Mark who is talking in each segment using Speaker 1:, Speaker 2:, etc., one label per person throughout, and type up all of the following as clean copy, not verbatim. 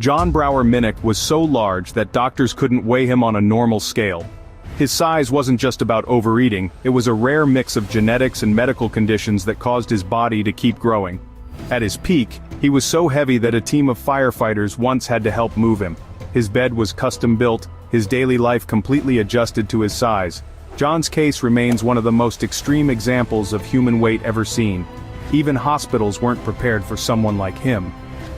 Speaker 1: John Brower Minnick was so large that doctors couldn't weigh him on a normal scale. His size wasn't just about overeating, it was a rare mix of genetics and medical conditions that caused his body to keep growing. At his peak, he was so heavy that a team of firefighters once had to help move him. His bed was custom built, his daily life completely adjusted to his size. John's case remains one of the most extreme examples of human weight ever seen. Even hospitals weren't prepared for someone like him.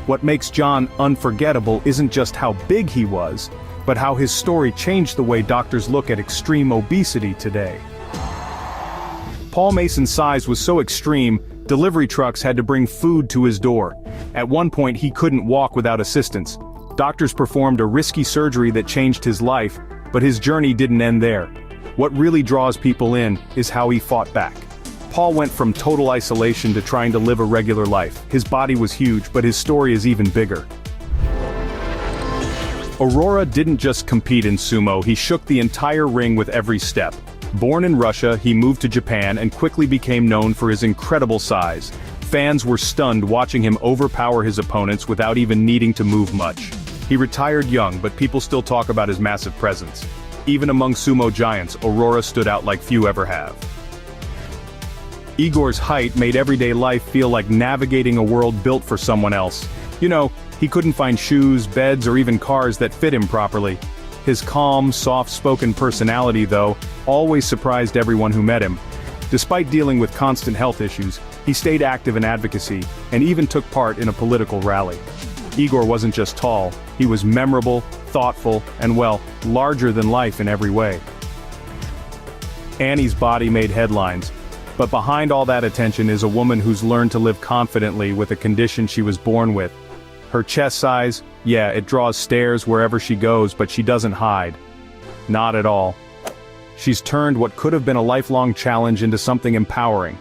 Speaker 1: What makes John unforgettable isn't just how big he was, but how his story changed the way doctors look at extreme obesity today. Paul Mason's size was so extreme, delivery trucks had to bring food to his door. At one point he couldn't walk without assistance. Doctors performed a risky surgery that changed his life, but his journey didn't end there. What really draws people in is how he fought back. Paul went from total isolation to trying to live a regular life. His body was huge, but his story is even bigger. Aurora didn't just compete in sumo, he shook the entire ring with every step. Born in Russia, he moved to Japan and quickly became known for his incredible size. Fans were stunned watching him overpower his opponents without even needing to move much. He retired young, but people still talk about his massive presence. Even among sumo giants, Aurora stood out like few ever have. Igor's height made everyday life feel like navigating a world built for someone else. You know, he couldn't find shoes, beds, or even cars that fit him properly. His calm, soft-spoken personality, though, always surprised everyone who met him. Despite dealing with constant health issues, he stayed active in advocacy, and even took part in a political rally. Igor wasn't just tall, he was memorable, thoughtful, and well, larger than life in every way. Annie's body made headlines, but behind all that attention is a woman who's learned to live confidently with a condition she was born with. Her chest size, yeah, it draws stares wherever she goes, but she doesn't hide. Not at all. She's turned what could have been a lifelong challenge into something empowering.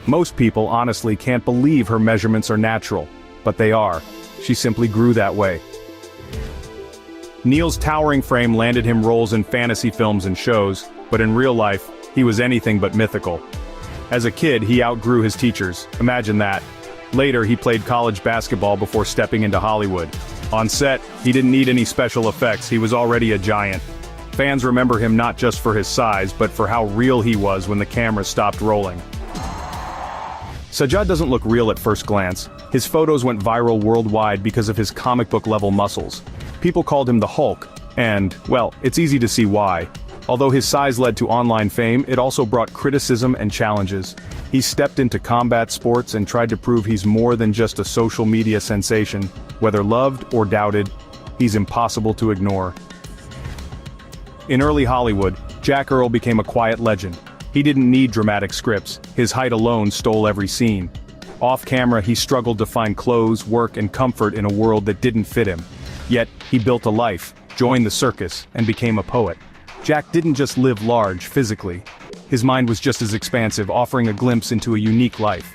Speaker 1: Most people honestly can't believe her measurements are natural, but they are. She simply grew that way. Neil's towering frame landed him roles in fantasy films and shows, but in real life, he was anything but mythical. As a kid, he outgrew his teachers, imagine that. Later, he played college basketball before stepping into Hollywood. On set, he didn't need any special effects, he was already a giant. Fans remember him not just for his size, but for how real he was when the camera stopped rolling. Sajjad doesn't look real at first glance. His photos went viral worldwide because of his comic book level muscles. People called him the Hulk, and, well, it's easy to see why. Although his size led to online fame, it also brought criticism and challenges. He stepped into combat sports and tried to prove he's more than just a social media sensation. Whether loved or doubted, he's impossible to ignore. In early Hollywood, Jack Earl became a quiet legend. He didn't need dramatic scripts, his height alone stole every scene. Off-camera, he struggled to find clothes, work, and comfort in a world that didn't fit him. Yet, he built a life, joined the circus, and became a poet. Jack didn't just live large, physically. His mind was just as expansive, offering a glimpse into a unique life.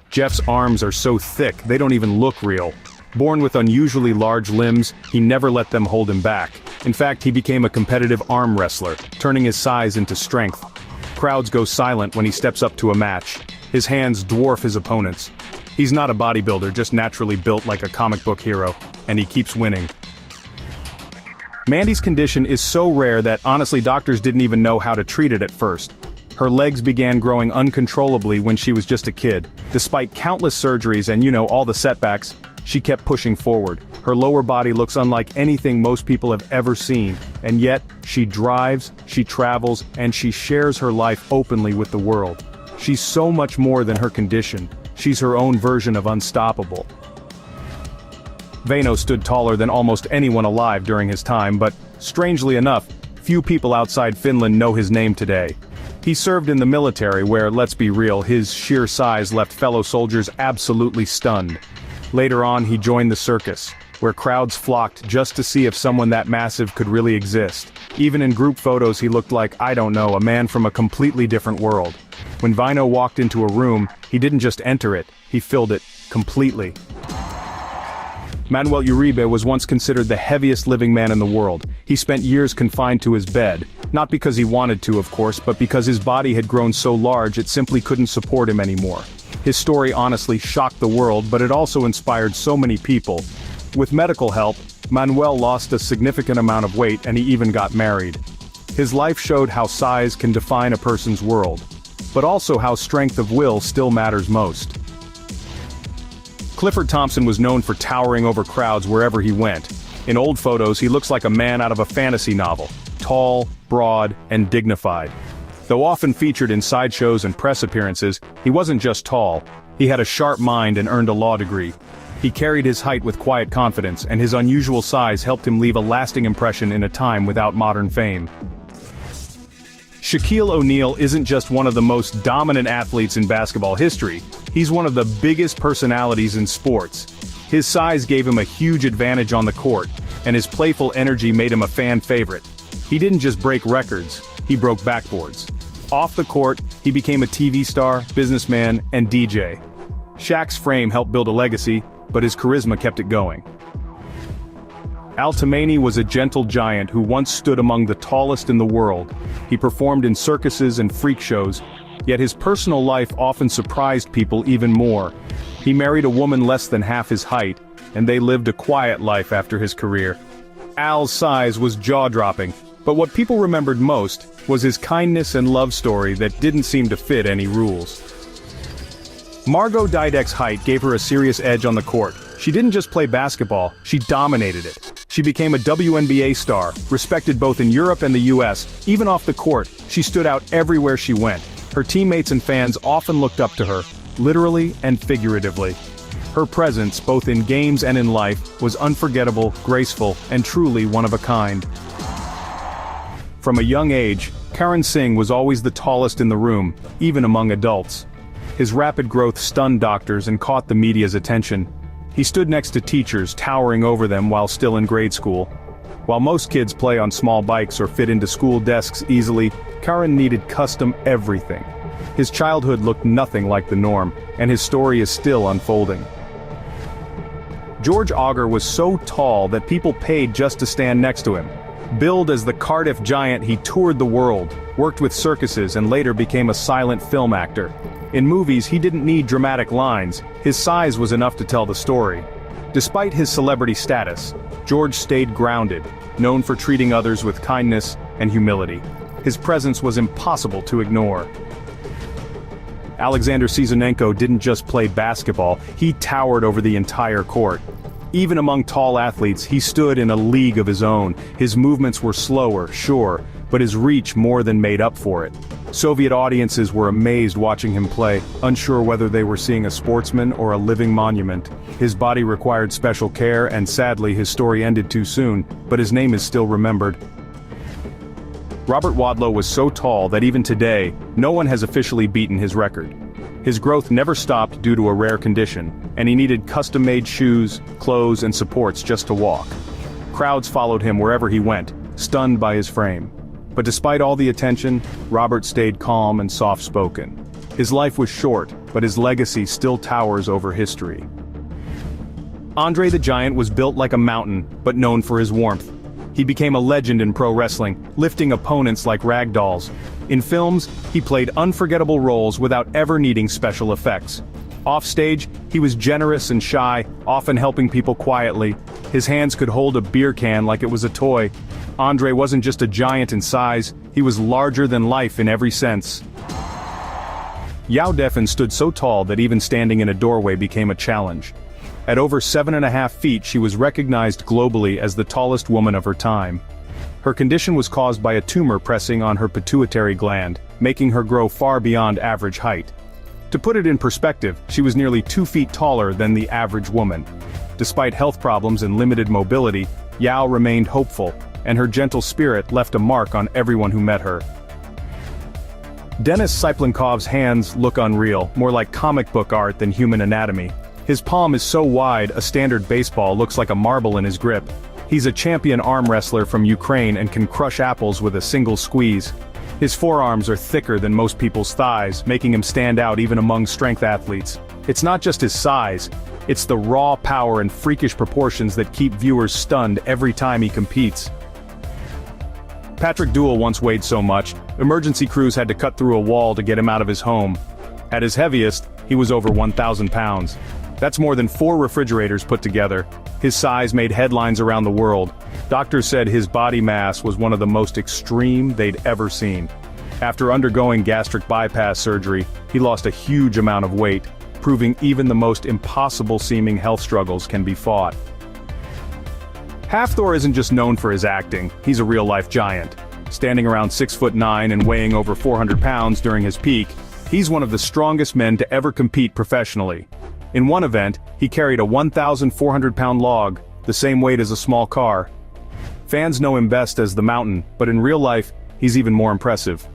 Speaker 1: Jeff's arms are so thick, they don't even look real. Born with unusually large limbs, he never let them hold him back. In fact, he became a competitive arm wrestler, turning his size into strength. Crowds go silent when he steps up to a match. His hands dwarf his opponents. He's not a bodybuilder, just naturally built like a comic book hero, and he keeps winning. Mandy's condition is so rare that honestly doctors didn't even know how to treat it at first. Her legs began growing uncontrollably when she was just a kid. Despite countless surgeries and all the setbacks, she kept pushing forward. Her lower body looks unlike anything most people have ever seen, and yet, she drives, she travels, and she shares her life openly with the world. She's so much more than her condition. She's her own version of unstoppable. Vaino stood taller than almost anyone alive during his time, but, strangely enough, few people outside Finland know his name today. He served in the military where, let's be real, his sheer size left fellow soldiers absolutely stunned. Later on, he joined the circus, where crowds flocked just to see if someone that massive could really exist. Even in group photos he looked like, I don't know, a man from a completely different world. When Vaino walked into a room, he didn't just enter it, he filled it completely. Manuel Uribe was once considered the heaviest living man in the world. He spent years confined to his bed, not because he wanted to, of course, but because his body had grown so large it simply couldn't support him anymore. His story honestly shocked the world, but it also inspired so many people. With medical help, Manuel lost a significant amount of weight and he even got married. His life showed how size can define a person's world, but also how strength of will still matters most. Clifford Thompson was known for towering over crowds wherever he went. In old photos, he looks like a man out of a fantasy novel, tall, broad, and dignified. Though often featured in sideshows and press appearances, he wasn't just tall, he had a sharp mind and earned a law degree. He carried his height with quiet confidence, and his unusual size helped him leave a lasting impression in a time without modern fame. Shaquille O'Neal isn't just one of the most dominant athletes in basketball history, he's one of the biggest personalities in sports. His size gave him a huge advantage on the court, and his playful energy made him a fan favorite. He didn't just break records, he broke backboards. Off the court, he became a TV star, businessman, and DJ. Shaq's frame helped build a legacy, but his charisma kept it going. Al Toumani was a gentle giant who once stood among the tallest in the world. He performed in circuses and freak shows, yet his personal life often surprised people even more. He married a woman less than half his height, and they lived a quiet life after his career. Al's size was jaw-dropping, but what people remembered most was his kindness and love story that didn't seem to fit any rules. Margot Didek's height gave her a serious edge on the court. She didn't just play basketball, she dominated it. She became a WNBA star, respected both in Europe and the US. Even off the court, she stood out everywhere she went. Her teammates and fans often looked up to her, literally and figuratively. Her presence, both in games and in life, was unforgettable, graceful, and truly one of a kind. From a young age, Karan Singh was always the tallest in the room, even among adults. His rapid growth stunned doctors and caught the media's attention. He stood next to teachers, towering over them while still in grade school. While most kids play on small bikes or fit into school desks easily, Karan needed custom everything. His childhood looked nothing like the norm, and his story is still unfolding. George Auger was so tall that people paid just to stand next to him. Billed as the Cardiff Giant, he toured the world, worked with circuses, and later became a silent film actor. In movies, he didn't need dramatic lines, his size was enough to tell the story. Despite his celebrity status, George stayed grounded, known for treating others with kindness and humility. His presence was impossible to ignore. Alexander Sezonenko didn't just play basketball, he towered over the entire court. Even among tall athletes, he stood in a league of his own. His movements were slower, sure, but his reach more than made up for it. Soviet audiences were amazed watching him play, unsure whether they were seeing a sportsman or a living monument. His body required special care, and sadly his story ended too soon, but his name is still remembered. Robert Wadlow was so tall that even today, no one has officially beaten his record. His growth never stopped due to a rare condition, and he needed custom-made shoes, clothes, and supports just to walk. Crowds followed him wherever he went, stunned by his frame. But despite all the attention, Robert stayed calm and soft-spoken. His life was short, but his legacy still towers over history. Andre the Giant was built like a mountain, but known for his warmth. He became a legend in pro wrestling, lifting opponents like rag dolls. In films, he played unforgettable roles without ever needing special effects. Offstage, he was generous and shy, often helping people quietly. His hands could hold a beer can like it was a toy. Andre wasn't just a giant in size, he was larger than life in every sense. Yao Defin stood so tall that even standing in a doorway became a challenge. At over 7.5 feet, she was recognized globally as the tallest woman of her time. Her condition was caused by a tumor pressing on her pituitary gland, making her grow far beyond average height. To put it in perspective, she was nearly 2 feet taller than the average woman. Despite health problems and limited mobility, Yao remained hopeful, and her gentle spirit left a mark on everyone who met her. Denis Cyplinkov's hands look unreal, more like comic book art than human anatomy. His palm is so wide, a standard baseball looks like a marble in his grip. He's a champion arm wrestler from Ukraine and can crush apples with a single squeeze. His forearms are thicker than most people's thighs, making him stand out even among strength athletes. It's not just his size, it's the raw power and freakish proportions that keep viewers stunned every time he competes. Patrick Dewell once weighed so much, emergency crews had to cut through a wall to get him out of his home. At his heaviest, he was over 1,000 pounds. That's more than 4 refrigerators put together. His size made headlines around the world. Doctors said his body mass was one of the most extreme they'd ever seen. After undergoing gastric bypass surgery, he lost a huge amount of weight, proving even the most impossible-seeming health struggles can be fought. Hafthor isn't just known for his acting, he's a real-life giant. Standing around 6'9" and weighing over 400 pounds during his peak, he's one of the strongest men to ever compete professionally. In one event, he carried a 1,400-pound log, the same weight as a small car. Fans know him best as the Mountain, but in real life, he's even more impressive.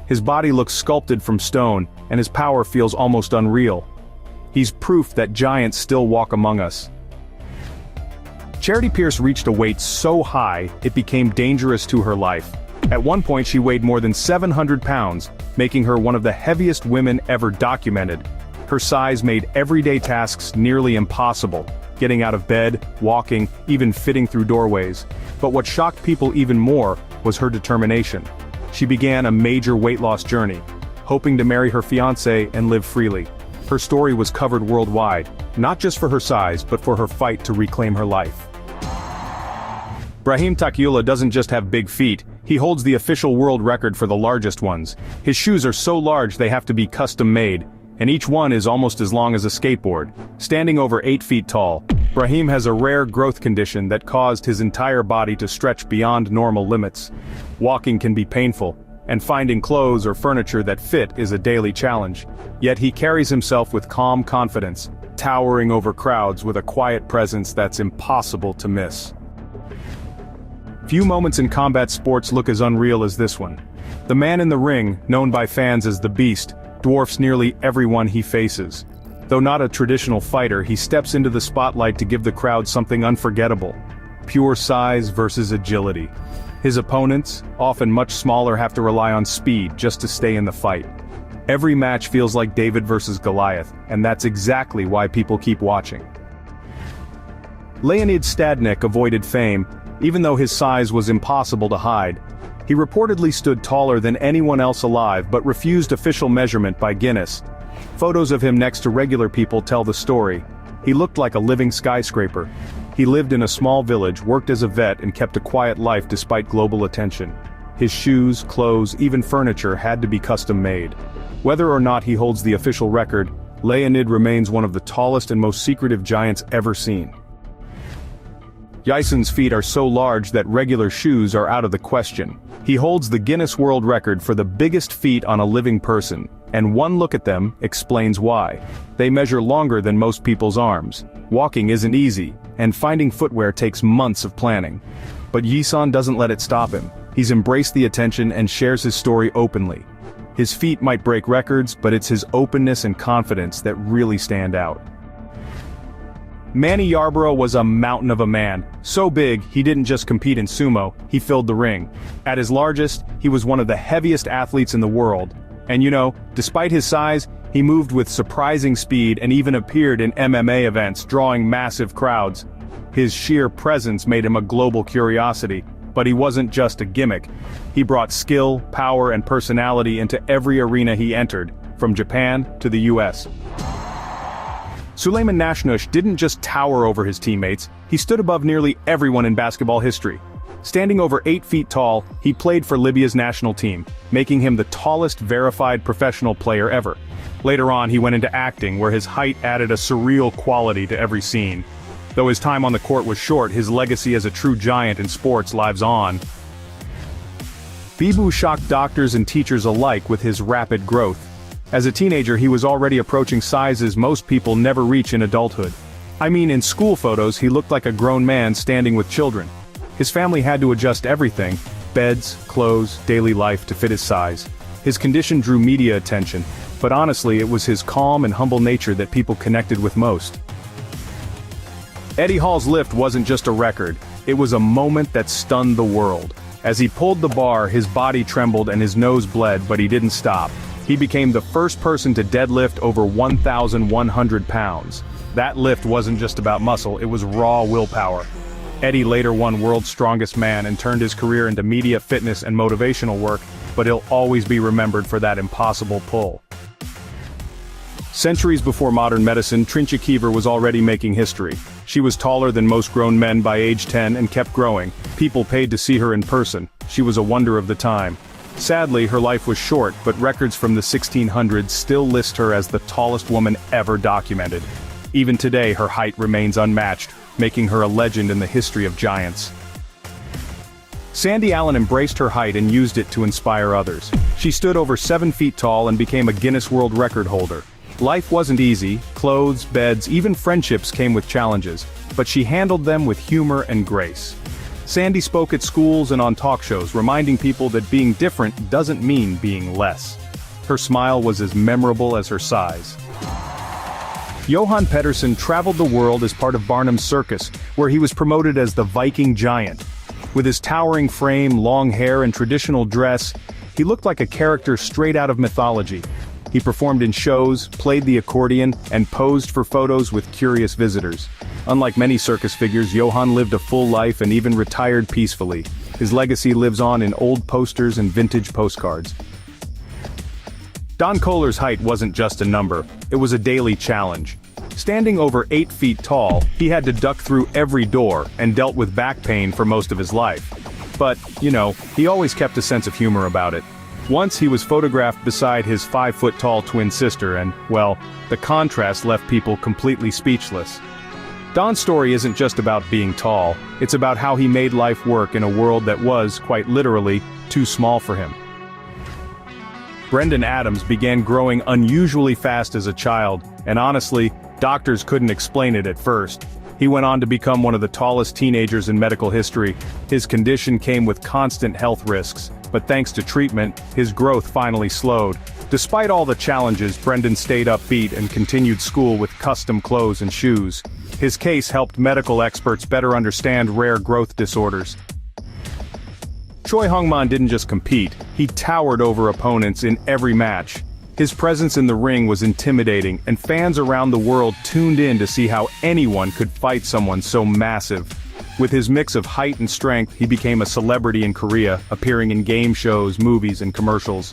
Speaker 1: His body looks sculpted from stone, and his power feels almost unreal. He's proof that giants still walk among us. Charity Pierce reached a weight so high, it became dangerous to her life. At one point she weighed more than 700 pounds, making her one of the heaviest women ever documented. Her size made everyday tasks nearly impossible, getting out of bed, walking, even fitting through doorways. But what shocked people even more was her determination. She began a major weight loss journey, hoping to marry her fiancé and live freely. Her story was covered worldwide, not just for her size but for her fight to reclaim her life. Brahim Takiula doesn't just have big feet, he holds the official world record for the largest ones. His shoes are so large they have to be custom-made, and each one is almost as long as a skateboard. Standing over 8 feet tall, Brahim has a rare growth condition that caused his entire body to stretch beyond normal limits. Walking can be painful, and finding clothes or furniture that fit is a daily challenge. Yet he carries himself with calm confidence, towering over crowds with a quiet presence that's impossible to miss. Few moments in combat sports look as unreal as this one. The man in the ring, known by fans as the Beast, dwarfs nearly everyone he faces. Though not a traditional fighter, he steps into the spotlight to give the crowd something unforgettable. Pure size versus agility. His opponents, often much smaller, have to rely on speed just to stay in the fight. Every match feels like David versus Goliath, and that's exactly why people keep watching. Leonid Stadnik avoided fame, even though his size was impossible to hide. He reportedly stood taller than anyone else alive but refused official measurement by Guinness. Photos of him next to regular people tell the story. He looked like a living skyscraper. He lived in a small village, worked as a vet, and kept a quiet life despite global attention. His shoes, clothes, even furniture had to be custom-made. Whether or not he holds the official record, Leonid remains one of the tallest and most secretive giants ever seen. Jason's feet are so large that regular shoes are out of the question. He holds the Guinness World Record for the biggest feet on a living person, and one look at them explains why. They measure longer than most people's arms. Walking isn't easy, and finding footwear takes months of planning. But Jason doesn't let it stop him. He's embraced the attention and shares his story openly. His feet might break records, but it's his openness and confidence that really stand out. Manny Yarborough was a mountain of a man, so big he didn't just compete in sumo, he filled the ring. At his largest, he was one of the heaviest athletes in the world. And despite his size, he moved with surprising speed and even appeared in MMA events, drawing massive crowds. His sheer presence made him a global curiosity, but he wasn't just a gimmick. He brought skill, power, and personality into every arena he entered, from Japan to the US. Suleiman Nashnush didn't just tower over his teammates, he stood above nearly everyone in basketball history. Standing over 8 feet tall, he played for Libya's national team, making him the tallest verified professional player ever. Later on he went into acting, where his height added a surreal quality to every scene. Though his time on the court was short, his legacy as a true giant in sports lives on. Bibu shocked doctors and teachers alike with his rapid growth. As a teenager he was already approaching sizes most people never reach in adulthood. I mean, in school photos he looked like a grown man standing with children. His family had to adjust everything, beds, clothes, daily life, to fit his size. His condition drew media attention, but honestly it was his calm and humble nature that people connected with most. Eddie Hall's lift wasn't just a record, it was a moment that stunned the world. As he pulled the bar, his body trembled and his nose bled, but he didn't stop. He became the first person to deadlift over 1,100 pounds. That lift wasn't just about muscle, it was raw willpower. Eddie later won World's Strongest Man and turned his career into media, fitness, and motivational work, but he'll always be remembered for that impossible pull. Centuries before modern medicine, Trinche Kiever was already making history. She was taller than most grown men by age 10 and kept growing. People paid to see her in person. She was a wonder of the time. Sadly, her life was short, but records from the 1600s still list her as the tallest woman ever documented. Even today, her height remains unmatched, making her a legend in the history of giants. Sandy Allen embraced her height and used it to inspire others. She stood over 7 feet tall and became a Guinness World Record holder. Life wasn't easy. Clothes, beds, even friendships came with challenges, but she handled them with humor and grace. Sandy spoke at schools and on talk shows, reminding people that being different doesn't mean being less. Her smile was as memorable as her size. Johan Pettersson traveled the world as part of Barnum's circus, where he was promoted as the Viking Giant. With his towering frame, long hair and traditional dress, he looked like a character straight out of mythology. He performed in shows, played the accordion, and posed for photos with curious visitors. Unlike many circus figures, Johan lived a full life and even retired peacefully. His legacy lives on in old posters and vintage postcards. Don Kohler's height wasn't just a number, it was a daily challenge. Standing over 8 feet tall, he had to duck through every door and dealt with back pain for most of his life. But, he always kept a sense of humor about it. Once he was photographed beside his 5-foot-tall twin sister and, well, the contrast left people completely speechless. Don's story isn't just about being tall, it's about how he made life work in a world that was, quite literally, too small for him. Brendan Adams began growing unusually fast as a child, and honestly, doctors couldn't explain it at first. He went on to become one of the tallest teenagers in medical history. His condition came with constant health risks, but thanks to treatment, his growth finally slowed. Despite all the challenges, Brendan stayed upbeat and continued school with custom clothes and shoes. His case helped medical experts better understand rare growth disorders. Choi Hongman didn't just compete, he towered over opponents in every match. His presence in the ring was intimidating, and fans around the world tuned in to see how anyone could fight someone so massive. With his mix of height and strength, he became a celebrity in Korea, appearing in game shows, movies, and commercials.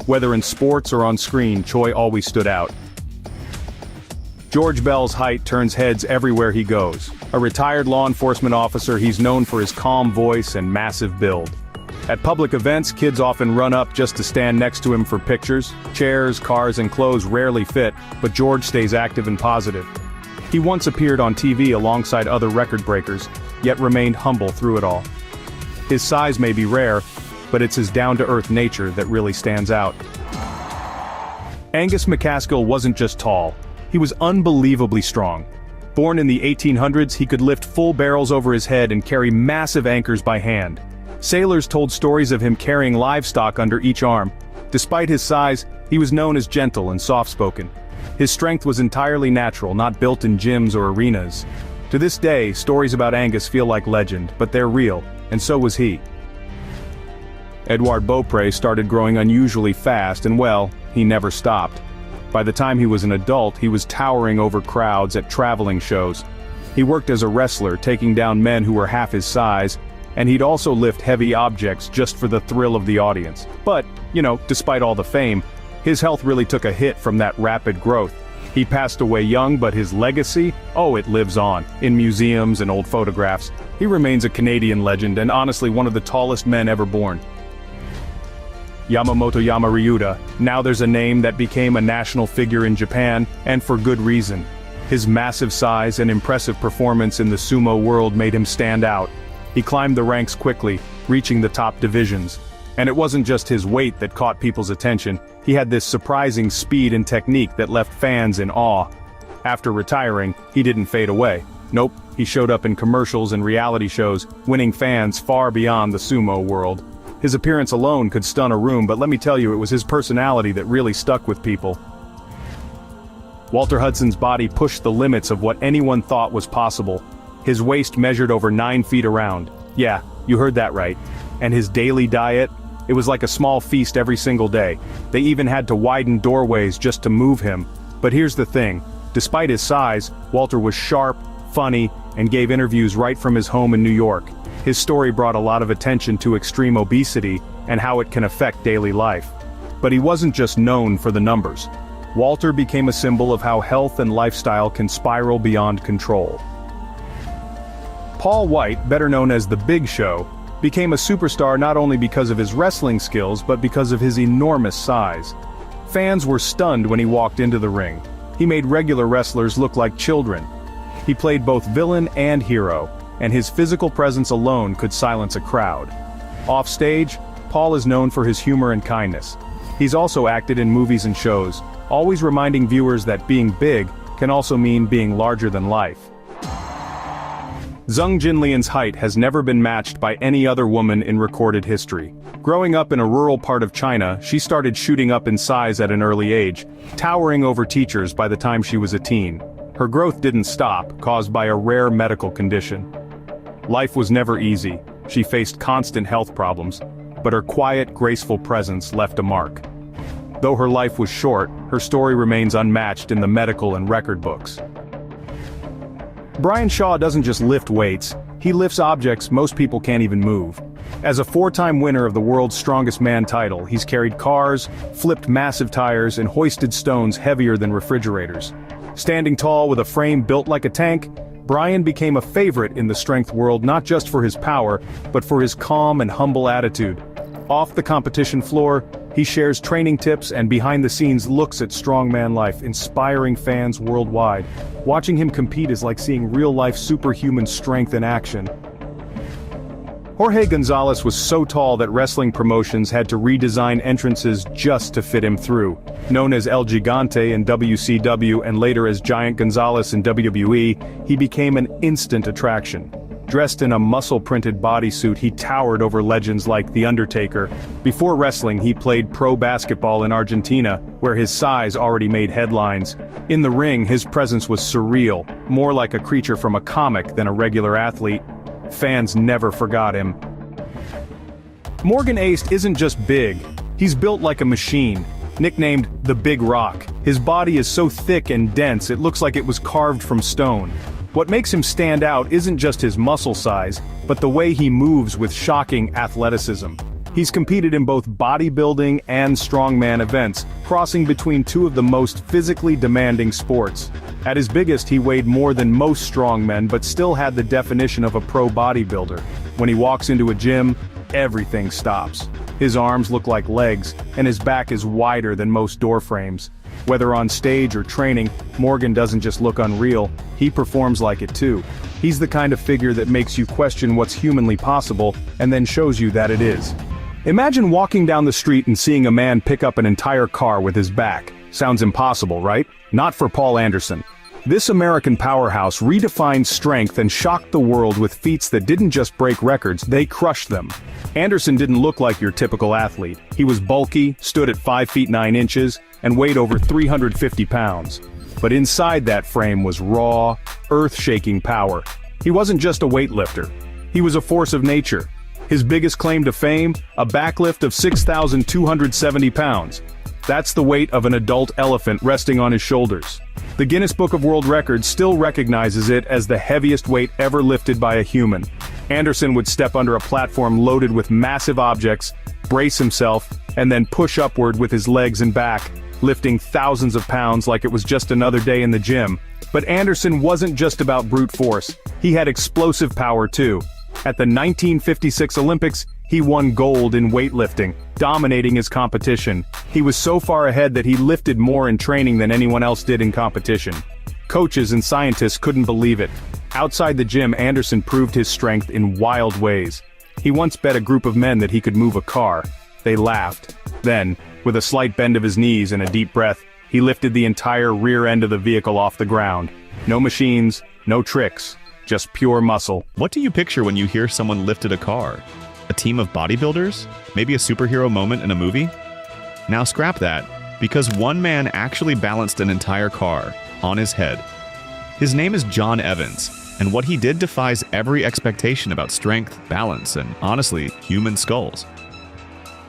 Speaker 1: Whether in sports or on screen, Choi always stood out. George Bell's height turns heads everywhere he goes. A retired law enforcement officer, he's known for his calm voice and massive build. At public events, kids often run up just to stand next to him for pictures. Chairs, cars, and clothes rarely fit, but George stays active and positive. He once appeared on TV alongside other record breakers, yet remained humble through it all. His size may be rare, but it's his down-to-earth nature that really stands out. Angus MacAskill wasn't just tall, he was unbelievably strong. Born in the 1800s, he could lift full barrels over his head and carry massive anchors by hand. Sailors told stories of him carrying livestock under each arm. Despite his size, he was known as gentle and soft-spoken. His strength was entirely natural, not built in gyms or arenas. To this day, stories about Angus feel like legend, but they're real, and so was he. Edouard Beaupré started growing unusually fast and, well, he never stopped. By the time he was an adult, he was towering over crowds at traveling shows. He worked as a wrestler, taking down men who were half his size, and he'd also lift heavy objects just for the thrill of the audience. But, despite all the fame, his health really took a hit from that rapid growth. He passed away young, but his legacy, it lives on. In museums and old photographs, he remains a Canadian legend and honestly one of the tallest men ever born. Yamamoto Yamaryuta, now there's a name that became a national figure in Japan, and for good reason. His massive size and impressive performance in the sumo world made him stand out. He climbed the ranks quickly, reaching the top divisions. And it wasn't just his weight that caught people's attention, he had this surprising speed and technique that left fans in awe. After retiring, he didn't fade away. Nope, he showed up in commercials and reality shows, winning fans far beyond the sumo world. His appearance alone could stun a room, but let me tell you, it was his personality that really stuck with people. Walter Hudson's body pushed the limits of what anyone thought was possible. His waist measured over 9 feet around. Yeah, you heard that right. And his daily diet? It was like a small feast every single day. They even had to widen doorways just to move him. But here's the thing. Despite his size, Walter was sharp, funny, and gave interviews right from his home in New York. His story brought a lot of attention to extreme obesity and how it can affect daily life. But he wasn't just known for the numbers. Walter became a symbol of how health and lifestyle can spiral beyond control. Paul White, better known as The Big Show, became a superstar not only because of his wrestling skills but because of his enormous size. Fans were stunned when he walked into the ring. He made regular wrestlers look like children. He played both villain and hero, and his physical presence alone could silence a crowd. Offstage, Paul is known for his humor and kindness. He's also acted in movies and shows, always reminding viewers that being big can also mean being larger than life. Zheng Jinlian's height has never been matched by any other woman in recorded history. Growing up in a rural part of China, she started shooting up in size at an early age, towering over teachers by the time she was a teen. Her growth didn't stop, caused by a rare medical condition. Life was never easy. She faced constant health problems, but her quiet, graceful presence left a mark. Though her life was short, her story remains unmatched in the medical and record books. Brian Shaw doesn't just lift weights, he lifts objects most people can't even move. As a four-time winner of the world's strongest man title, he's carried cars, flipped massive tires, and hoisted stones heavier than refrigerators. Standing tall with a frame built like a tank, Brian became a favorite in the strength world not just for his power, but for his calm and humble attitude. Off the competition floor, he shares training tips and behind-the-scenes looks at strongman life, inspiring fans worldwide. Watching him compete is like seeing real-life superhuman strength in action. Jorge Gonzalez was so tall that wrestling promotions had to redesign entrances just to fit him through. Known as El Gigante in WCW and later as Giant Gonzalez in WWE, he became an instant attraction. Dressed in a muscle-printed bodysuit, he towered over legends like The Undertaker. Before wrestling, he played pro basketball in Argentina, where his size already made headlines. In the ring, his presence was surreal, more like a creature from a comic than a regular athlete. Fans never forgot him. Morgan Ace isn't just big, he's built like a machine. Nicknamed the Big Rock, his body is so thick and dense it looks like it was carved from stone. What makes him stand out isn't just his muscle size, but the way he moves with shocking athleticism. He's competed in both bodybuilding and strongman events, crossing between two of the most physically demanding sports. At his biggest, he weighed more than most strongmen but still had the definition of a pro bodybuilder. When he walks into a gym, everything stops. His arms look like legs, and his back is wider than most door frames. Whether on stage or training, Morgan doesn't just look unreal, he performs like it too. He's the kind of figure that makes you question what's humanly possible, and then shows you that it is. Imagine walking down the street and seeing a man pick up an entire car with his back. Sounds impossible, right? Not for Paul Anderson. This American powerhouse redefined strength and shocked the world with feats that didn't just break records, they crushed them. Anderson didn't look like your typical athlete. He was bulky, stood at 5 feet 9 inches, and weighed over 350 pounds. But inside that frame was raw, earth-shaking power. He wasn't just a weightlifter. He was a force of nature. His biggest claim to fame, a backlift of 6,270 pounds. That's the weight of an adult elephant resting on his shoulders. The Guinness Book of World Records still recognizes it as the heaviest weight ever lifted by a human. Anderson would step under a platform loaded with massive objects, brace himself, and then push upward with his legs and back, lifting thousands of pounds like it was just another day in the gym. But Anderson wasn't just about brute force. He had explosive power too. At the 1956 Olympics, he won gold in weightlifting, dominating his competition. He was so far ahead that he lifted more in training than anyone else did in competition. Coaches and scientists couldn't believe it. Outside the gym, Anderson proved his strength in wild ways. He once bet a group of men that he could move a car. They laughed. Then, with a slight bend of his knees and a deep breath, he lifted the entire rear end of the vehicle off the ground. No machines, no tricks, just pure muscle.
Speaker 2: What do you picture when you hear someone lifted a car? A team of bodybuilders? Maybe a superhero moment in a movie? Now scrap that, because one man actually balanced an entire car on his head. His name is John Evans, and what he did defies every expectation about strength, balance, and honestly, human skulls.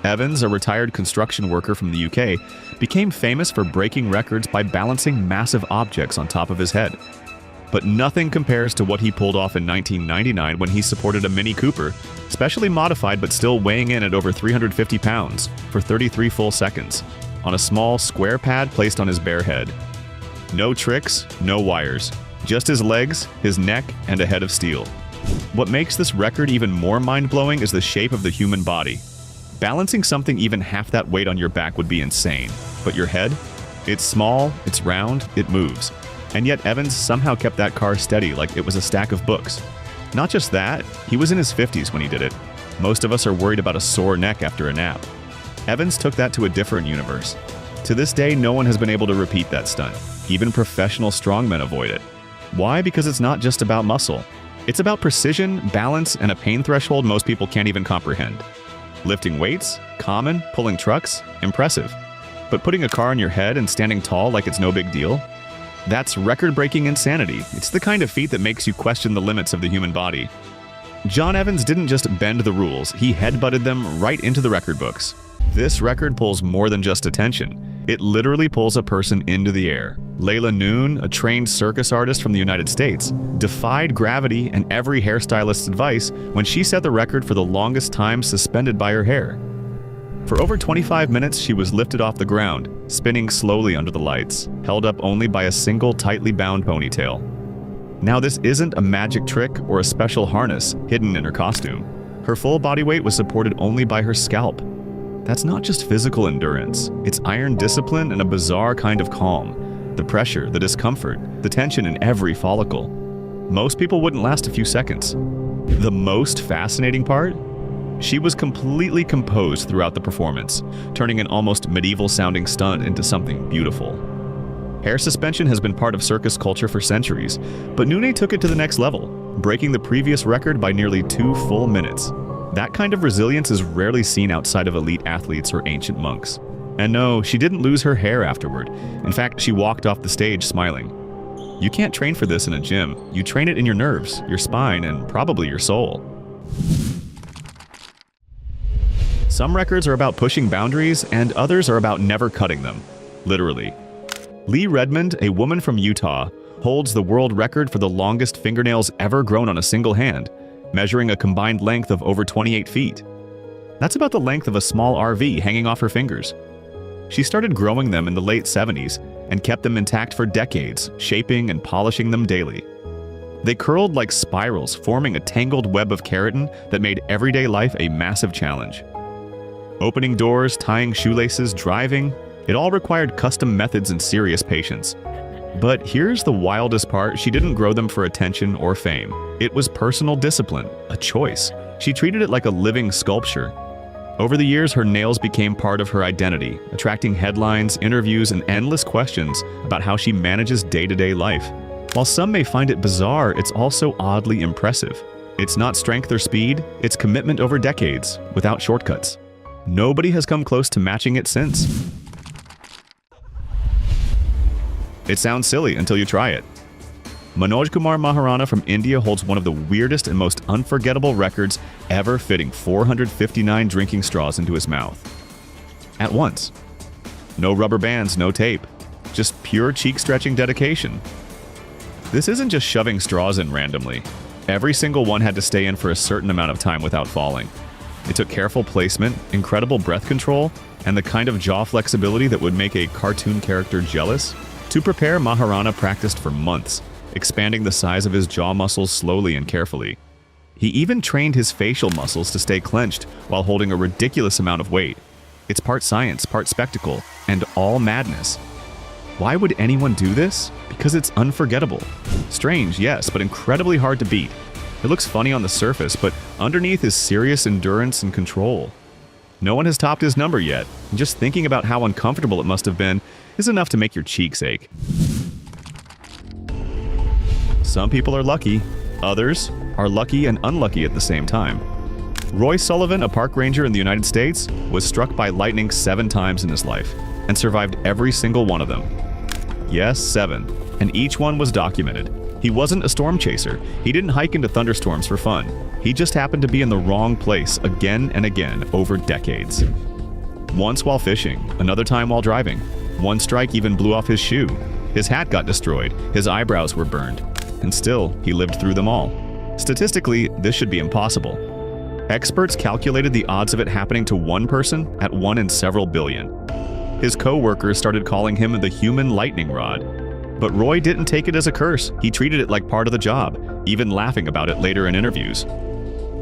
Speaker 2: Evans, a retired construction worker from the UK, became famous for breaking records by balancing massive objects on top of his head. But nothing compares to what he pulled off in 1999 when he supported a Mini Cooper, specially modified but still weighing in at over 350 pounds, for 33 full seconds, on a small square pad placed on his bare head. No tricks, no wires, just his legs, his neck, and a head of steel. What makes this record even more mind-blowing is the shape of the human body. Balancing something even half that weight on your back would be insane. But your head? It's small, it's round, it moves. And yet Evans somehow kept that car steady like it was a stack of books. Not just that, he was in his 50s when he did it. Most of us are worried about a sore neck after a nap. Evans took that to a different universe. To this day, no one has been able to repeat that stunt. Even professional strongmen avoid it. Why? Because it's not just about muscle. It's about precision, balance, and a pain threshold most people can't even comprehend. Lifting weights? Common. Pulling trucks? Impressive. But putting a car on your head and standing tall like it's no big deal? That's record-breaking insanity. It's the kind of feat that makes you question the limits of the human body. John Evans didn't just bend the rules, he headbutted them right into the record books. This record pulls more than just attention. It literally pulls a person into the air. Layla Noon, a trained circus artist from the United States, defied gravity and every hairstylist's advice when she set the record for the longest time suspended by her hair. For over 25 minutes, she was lifted off the ground, spinning slowly under the lights, held up only by a single tightly bound ponytail. Now, this isn't a magic trick or a special harness hidden in her costume. Her full body weight was supported only by her scalp. That's not just physical endurance, it's iron discipline and a bizarre kind of calm. The pressure, the discomfort, the tension in every follicle. Most people wouldn't last a few seconds. The most fascinating part? She was completely composed throughout the performance, turning an almost medieval-sounding stunt into something beautiful. Hair suspension has been part of circus culture for centuries, but Nune took it to the next level, breaking the previous record by nearly 2 full minutes. That kind of resilience is rarely seen outside of elite athletes or ancient monks. And no, she didn't lose her hair afterward. In fact, she walked off the stage smiling. You can't train for this in a gym. You train it in your nerves, your spine, and probably your soul. Some records are about pushing boundaries, and others are about never cutting them. Literally. Lee Redmond, a woman from Utah, holds the world record for the longest fingernails ever grown on a single hand, measuring a combined length of over 28 feet. That's about the length of a small RV hanging off her fingers. She started growing them in the late 70s and kept them intact for decades, shaping and polishing them daily. They curled like spirals, forming a tangled web of keratin that made everyday life a massive challenge. Opening doors, tying shoelaces, driving, it all required custom methods and serious patience. But here's the wildest part: she didn't grow them for attention or fame. It was personal discipline, a choice. She treated it like a living sculpture. Over the years, her nails became part of her identity, attracting headlines, interviews, and endless questions about how she manages day-to-day life. While some may find it bizarre, it's also oddly impressive. It's not strength or speed, it's commitment over decades, without shortcuts. Nobody has come close to matching it since. It sounds silly until you try it. Manoj Kumar Maharana from India holds one of the weirdest and most unforgettable records ever, fitting 459 drinking straws into his mouth. At once. No rubber bands, no tape. Just pure cheek-stretching dedication. This isn't just shoving straws in randomly. Every single one had to stay in for a certain amount of time without falling. It took careful placement, incredible breath control, and the kind of jaw flexibility that would make a cartoon character jealous. To prepare, Maharana practiced for months, expanding the size of his jaw muscles slowly and carefully. He even trained his facial muscles to stay clenched while holding a ridiculous amount of weight. It's part science, part spectacle, and all madness. Why would anyone do this? Because it's unforgettable. Strange, yes, but incredibly hard to beat. It looks funny on the surface, but underneath is serious endurance and control. No one has topped his number yet, and just thinking about how uncomfortable it must have been is enough to make your cheeks ache. Some people are lucky, others are lucky and unlucky at the same time. Roy Sullivan, a park ranger in the United States, was struck by lightning 7 times in his life and survived every single one of them. Yes, 7, and each one was documented. He wasn't a storm chaser. He didn't hike into thunderstorms for fun. He just happened to be in the wrong place again and again over decades. Once while fishing, another time while driving. One strike even blew off his shoe. His hat got destroyed, his eyebrows were burned, and still, he lived through them all. Statistically, this should be impossible. Experts calculated the odds of it happening to one person at 1 in several billion. His co-workers started calling him the human lightning rod. But Roy didn't take it as a curse. He treated it like part of the job, even laughing about it later in interviews.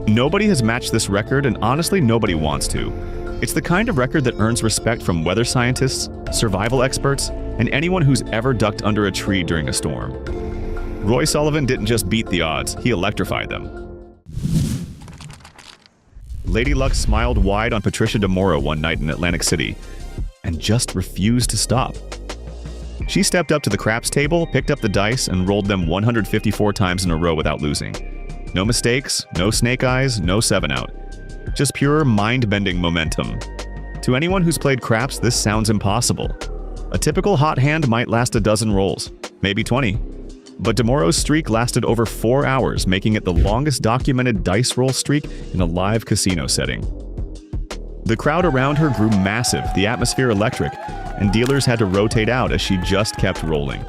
Speaker 2: Nobody has matched this record, and honestly, nobody wants to. It's the kind of record that earns respect from weather scientists, survival experts, and anyone who's ever ducked under a tree during a storm. Roy Sullivan didn't just beat the odds, he electrified them. Lady Luck smiled wide on Patricia DeMoro one night in Atlantic City, and just refused to stop. She stepped up to the craps table, picked up the dice, and rolled them 154 times in a row without losing. No mistakes, no snake eyes, no 7-out. Just pure mind-bending momentum. To anyone who's played craps, this sounds impossible. A typical hot hand might last a dozen rolls, maybe 20. But DeMoro's streak lasted over 4 hours, making it the longest documented dice roll streak in a live casino setting. The crowd around her grew massive, the atmosphere electric, and dealers had to rotate out as she just kept rolling.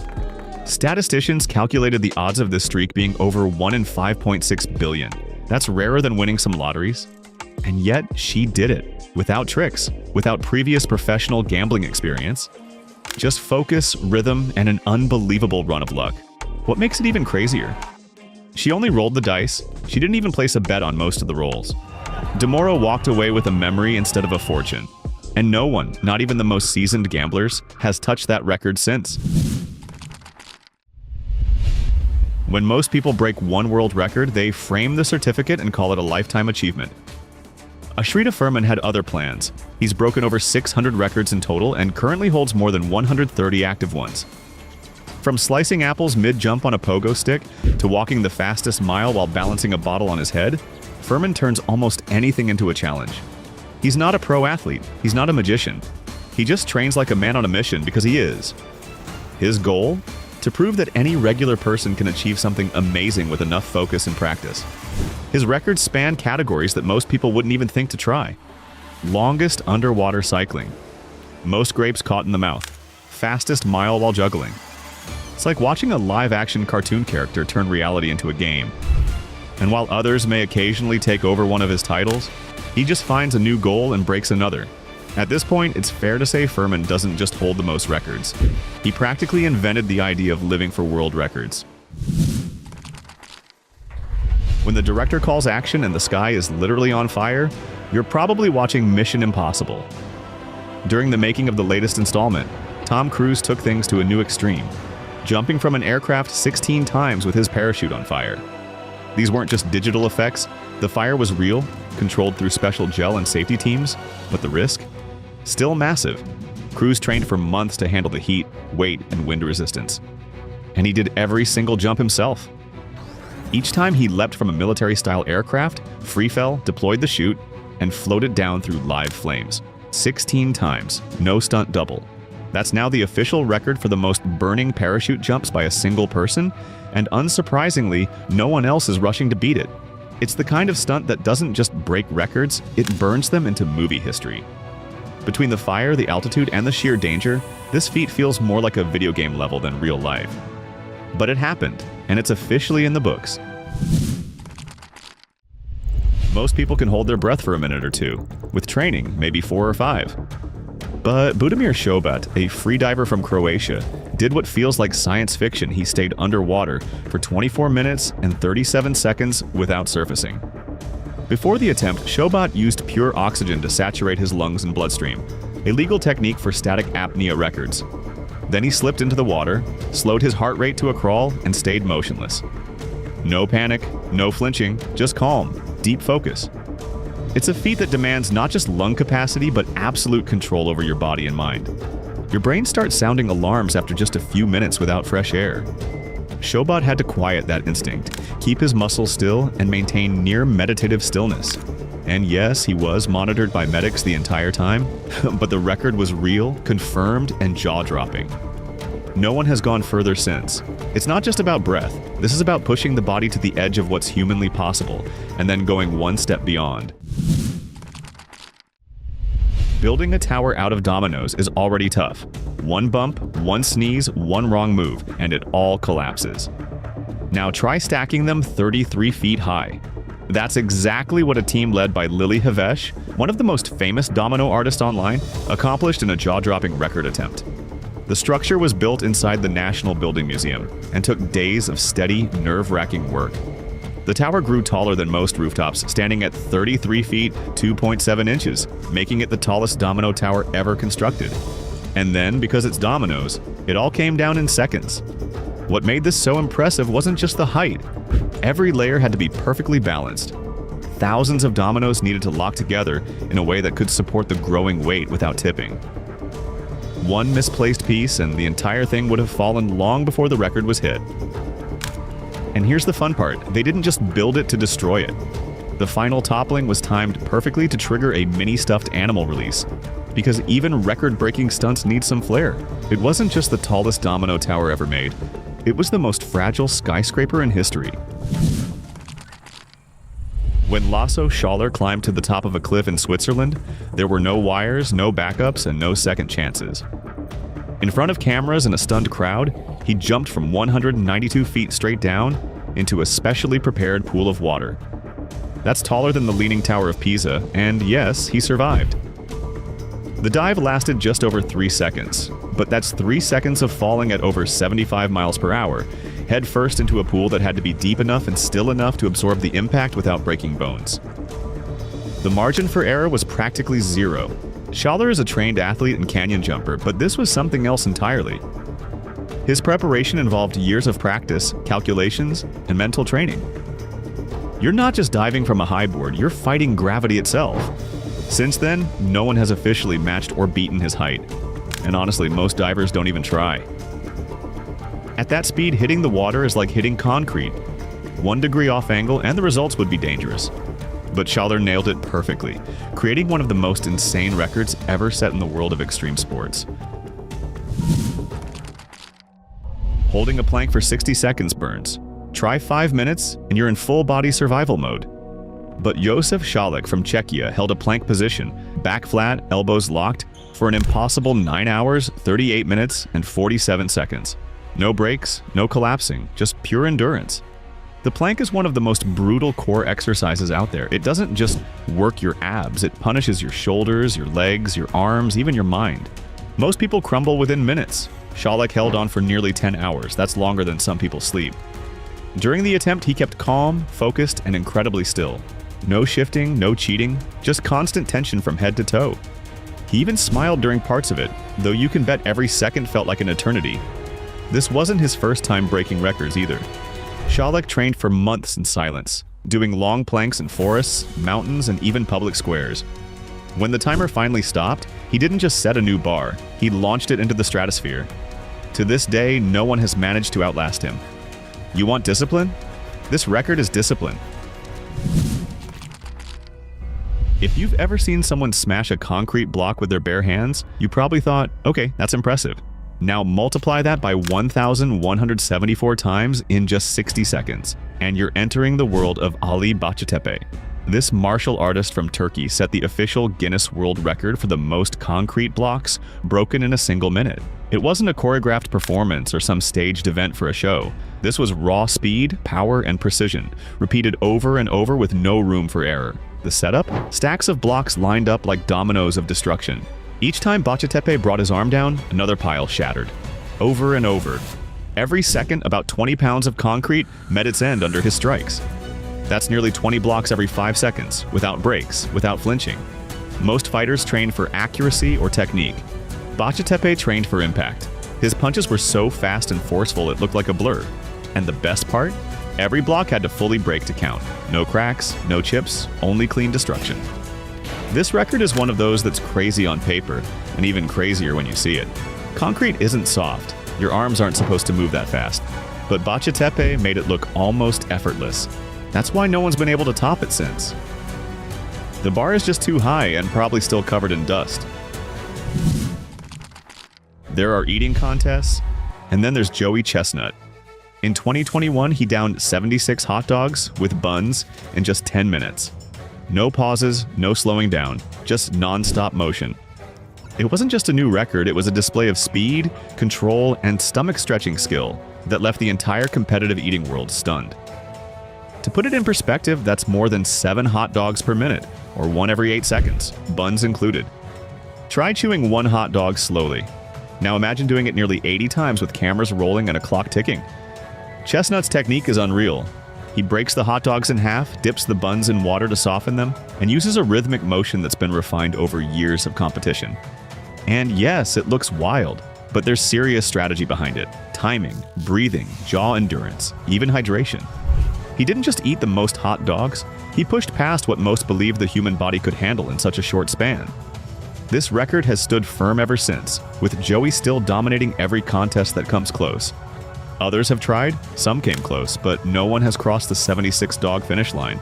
Speaker 2: Statisticians calculated the odds of this streak being over 1 in 5.6 billion. That's rarer than winning some lotteries. And yet, she did it, without tricks, without previous professional gambling experience. Just focus, rhythm, and an unbelievable run of luck. What makes it even crazier? She only rolled the dice. She didn't even place a bet on most of the rolls. DeMoro walked away with a memory instead of a fortune. And no one, not even the most seasoned gamblers, has touched that record since. When most people break one world record, they frame the certificate and call it a lifetime achievement. Ashrita Furman had other plans. He's broken over 600 records in total and currently holds more than 130 active ones. From slicing apples mid-jump on a pogo stick to walking the fastest mile while balancing a bottle on his head, Furman turns almost anything into a challenge. He's not a pro athlete. He's not a magician. He just trains like a man on a mission because he is. His goal? To prove that any regular person can achieve something amazing with enough focus and practice. His records span categories that most people wouldn't even think to try. Longest underwater cycling. Most grapes caught in the mouth. Fastest mile while juggling. It's like watching a live-action cartoon character turn reality into a game. And while others may occasionally take over one of his titles, he just finds a new goal and breaks another. At this point, it's fair to say Furman doesn't just hold the most records. He practically invented the idea of living for world records. When the director calls action and the sky is literally on fire, you're probably watching Mission Impossible. During the making of the latest installment, Tom Cruise took things to a new extreme, jumping from an aircraft 16 times with his parachute on fire. These weren't just digital effects. The fire was real, controlled through special gel and safety teams, but the risk? Still massive. Cruise trained for months to handle the heat, weight, and wind resistance. And he did every single jump himself. Each time he leapt from a military-style aircraft, free fell, deployed the chute, and floated down through live flames. 16 times, no stunt double. That's now the official record for the most burning parachute jumps by a single person, and unsurprisingly, no one else is rushing to beat it. It's the kind of stunt that doesn't just break records, it burns them into movie history. Between the fire, the altitude, and the sheer danger, this feat feels more like a video game level than real life. But it happened, and it's officially in the books. Most people can hold their breath for a minute or two. With training, maybe 4 or 5. But Budimir Šobat, a freediver from Croatia, did what feels like science fiction. He stayed underwater for 24 minutes and 37 seconds without surfacing. Before the attempt, Šobat used pure oxygen to saturate his lungs and bloodstream, a legal technique for static apnea records. Then he slipped into the water, slowed his heart rate to a crawl, and stayed motionless. No panic, no flinching, just calm, deep focus. It's a feat that demands not just lung capacity, but absolute control over your body and mind. Your brain starts sounding alarms after just a few minutes without fresh air. Šobat had to quiet that instinct, keep his muscles still, and maintain near meditative stillness. And yes, he was monitored by medics the entire time, but the record was real, confirmed, and jaw-dropping. No one has gone further since. It's not just about breath. This is about pushing the body to the edge of what's humanly possible, and then going one step beyond. Building a tower out of dominoes is already tough. One bump, one sneeze, one wrong move, and it all collapses. Now try stacking them 33 feet high. That's exactly what a team led by Lily Havesh, one of the most famous domino artists online, accomplished in a jaw-dropping record attempt. The structure was built inside the National Building Museum and took days of steady, nerve-wracking work. The tower grew taller than most rooftops, standing at 33 feet, 2.7 inches, making it the tallest domino tower ever constructed. And then, because it's dominoes, it all came down in seconds. What made this so impressive wasn't just the height. Every layer had to be perfectly balanced. Thousands of dominoes needed to lock together in a way that could support the growing weight without tipping. One misplaced piece and the entire thing would have fallen long before the record was hit. And here's the fun part, they didn't just build it to destroy it. The final toppling was timed perfectly to trigger a mini stuffed animal release, because even record-breaking stunts need some flair. It wasn't just the tallest domino tower ever made, it was the most fragile skyscraper in history. When Lasso Schaller climbed to the top of a cliff in Switzerland, there were no wires, no backups, and no second chances. In front of cameras and a stunned crowd, he jumped from 192 feet straight down into a specially prepared pool of water. That's taller than the Leaning Tower of Pisa, and yes, he survived. The dive lasted just over 3 seconds, but that's 3 seconds of falling at over 75 miles per hour, head first into a pool that had to be deep enough and still enough to absorb the impact without breaking bones. The margin for error was practically zero. Schaller is a trained athlete and canyon jumper, but this was something else entirely. His preparation involved years of practice, calculations, and mental training. You're not just diving from a high board, you're fighting gravity itself. Since then, no one has officially matched or beaten his height. And honestly, most divers don't even try. At that speed, hitting the water is like hitting concrete. 1 degree off angle and the results would be dangerous. But Schaller nailed it perfectly, creating one of the most insane records ever set in the world of extreme sports. Holding a plank for 60 seconds burns. Try 5 minutes and you're in full body survival mode. But Josef Šalek from Czechia held a plank position, back flat, elbows locked, for an impossible 9 hours, 38 minutes, and 47 seconds. No breaks, no collapsing, just pure endurance. The plank is one of the most brutal core exercises out there. It doesn't just work your abs, it punishes your shoulders, your legs, your arms, even your mind. Most people crumble within minutes. Šalek held on for nearly 10 hours. That's longer than some people sleep. During the attempt, he kept calm, focused, and incredibly still. No shifting, no cheating, just constant tension from head to toe. He even smiled during parts of it, though you can bet every second felt like an eternity. This wasn't his first time breaking records either. Šalek trained for months in silence, doing long planks in forests, mountains, and even public squares. When the timer finally stopped, he didn't just set a new bar, he launched it into the stratosphere. To this day, no one has managed to outlast him. You want discipline? This record is discipline. If you've ever seen someone smash a concrete block with their bare hands, you probably thought, okay, that's impressive. Now multiply that by 1,174 times in just 60 seconds, and you're entering the world of Ali Bacitepe. This martial artist from Turkey set the official Guinness World Record for the most concrete blocks broken in a single minute. It wasn't a choreographed performance or some staged event for a show. This was raw speed, power, and precision, repeated over and over with no room for error. The setup? Stacks of blocks lined up like dominoes of destruction. Each time Bacitepe brought his arm down, another pile shattered. Over and over. Every second, about 20 pounds of concrete met its end under his strikes. That's nearly 20 blocks every 5 seconds, without breaks, without flinching. Most fighters trained for accuracy or technique. Bacitepe trained for impact. His punches were so fast and forceful it looked like a blur. And the best part? Every block had to fully break to count. No cracks, no chips, only clean destruction. This record is one of those that's crazy on paper, and even crazier when you see it. Concrete isn't soft. Your arms aren't supposed to move that fast. But Bacitepe made it look almost effortless. That's why no one's been able to top it since. The bar is just too high and probably still covered in dust. There are eating contests, and then there's Joey Chestnut. In 2021, he downed 76 hot dogs with buns in just 10 minutes. No pauses, no slowing down, just non-stop motion. It wasn't just a new record, it was a display of speed, control, and stomach-stretching skill that left the entire competitive eating world stunned. To put it in perspective, that's more than 7 hot dogs per minute, or 1 every 8 seconds, buns included. Try chewing 1 hot dog slowly. Now imagine doing it nearly 80 times with cameras rolling and a clock ticking. Chestnut's technique is unreal. He breaks the hot dogs in half, dips the buns in water to soften them, and uses a rhythmic motion that's been refined over years of competition. And yes, it looks wild, but there's serious strategy behind it. Timing, breathing, jaw endurance, even hydration. He didn't just eat the most hot dogs, he pushed past what most believed the human body could handle in such a short span. This record has stood firm ever since, with Joey still dominating every contest that comes close. Others have tried, some came close, but no one has crossed the 76-dog finish line.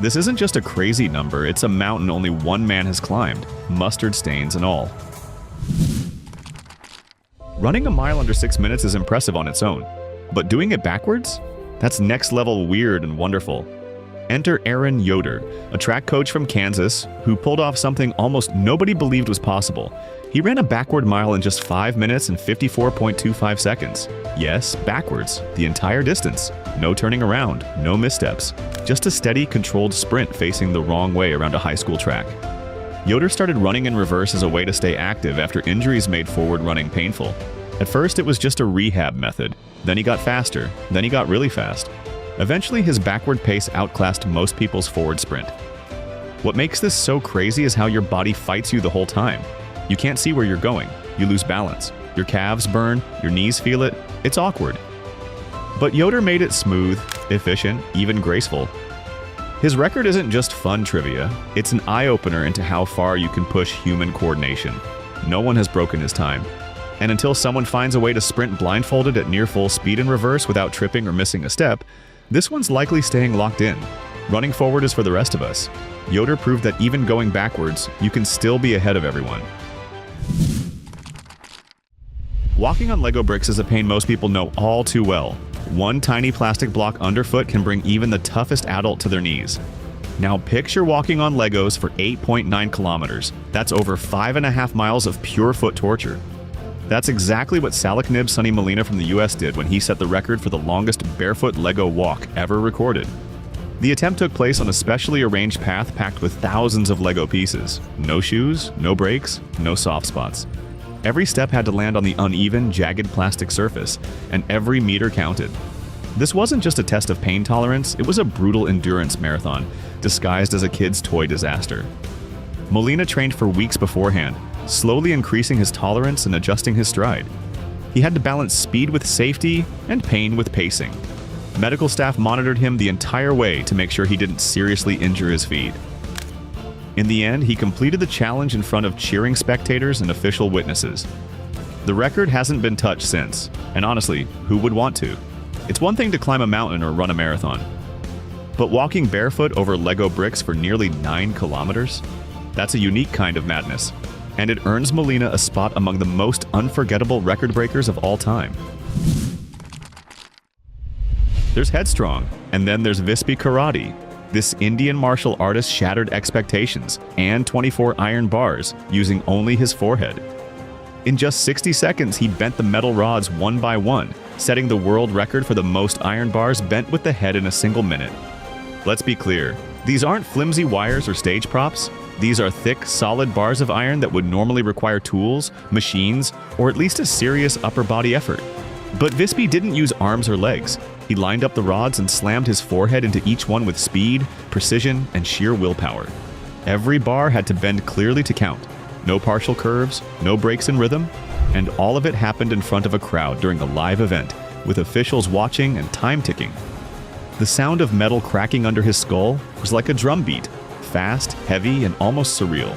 Speaker 2: This isn't just a crazy number, it's a mountain only one man has climbed, mustard stains and all. Running a mile under 6 minutes is impressive on its own, but doing it backwards? That's next level weird and wonderful. Enter Aaron Yoder, a track coach from Kansas who pulled off something almost nobody believed was possible. He ran a backward mile in just 5 minutes and 54.25 seconds. Yes, backwards, the entire distance. No turning around, no missteps. Just a steady, controlled sprint facing the wrong way around a high school track. Yoder started running in reverse as a way to stay active after injuries made forward running painful. At first, it was just a rehab method. Then he got faster. Then he got really fast. Eventually, his backward pace outclassed most people's forward sprint. What makes this so crazy is how your body fights you the whole time. You can't see where you're going. You lose balance. Your calves burn, your knees feel it. It's awkward. But Yoder made it smooth, efficient, even graceful. His record isn't just fun trivia, it's an eye-opener into how far you can push human coordination. No one has broken his time. And until someone finds a way to sprint blindfolded at near full speed in reverse without tripping or missing a step, this one's likely staying locked in. Running forward is for the rest of us. Yoder proved that even going backwards, you can still be ahead of everyone. Walking on Lego bricks is a pain most people know all too well. One tiny plastic block underfoot can bring even the toughest adult to their knees. Now picture walking on Legos for 8.9 kilometers. That's over 5.5 miles of pure foot torture. That's exactly what Salik Nib Sonny Molina from the US did when he set the record for the longest barefoot Lego walk ever recorded. The attempt took place on a specially arranged path packed with thousands of Lego pieces. No shoes, no brakes, no soft spots. Every step had to land on the uneven, jagged plastic surface, and every meter counted. This wasn't just a test of pain tolerance, it was a brutal endurance marathon, disguised as a kid's toy disaster. Molina trained for weeks beforehand, slowly increasing his tolerance and adjusting his stride. He had to balance speed with safety and pain with pacing. Medical staff monitored him the entire way to make sure he didn't seriously injure his feet. In the end, he completed the challenge in front of cheering spectators and official witnesses. The record hasn't been touched since, and honestly, who would want to? It's one thing to climb a mountain or run a marathon, but walking barefoot over Lego bricks for nearly 9 kilometers? That's a unique kind of madness, and it earns Molina a spot among the most unforgettable record breakers of all time. There's Headstrong, and then there's Vispi Karate. This Indian martial artist shattered expectations and 24 iron bars using only his forehead. In just 60 seconds, he bent the metal rods one by one, setting the world record for the most iron bars bent with the head in a single minute. Let's be clear, these aren't flimsy wires or stage props. These are thick, solid bars of iron that would normally require tools, machines, or at least a serious upper body effort. But Vispi didn't use arms or legs. He lined up the rods and slammed his forehead into each one with speed, precision, and sheer willpower. Every bar had to bend clearly to count. No partial curves, no breaks in rhythm, and all of it happened in front of a crowd during a live event, with officials watching and time ticking. The sound of metal cracking under his skull was like a drum beat, fast, heavy, and almost surreal.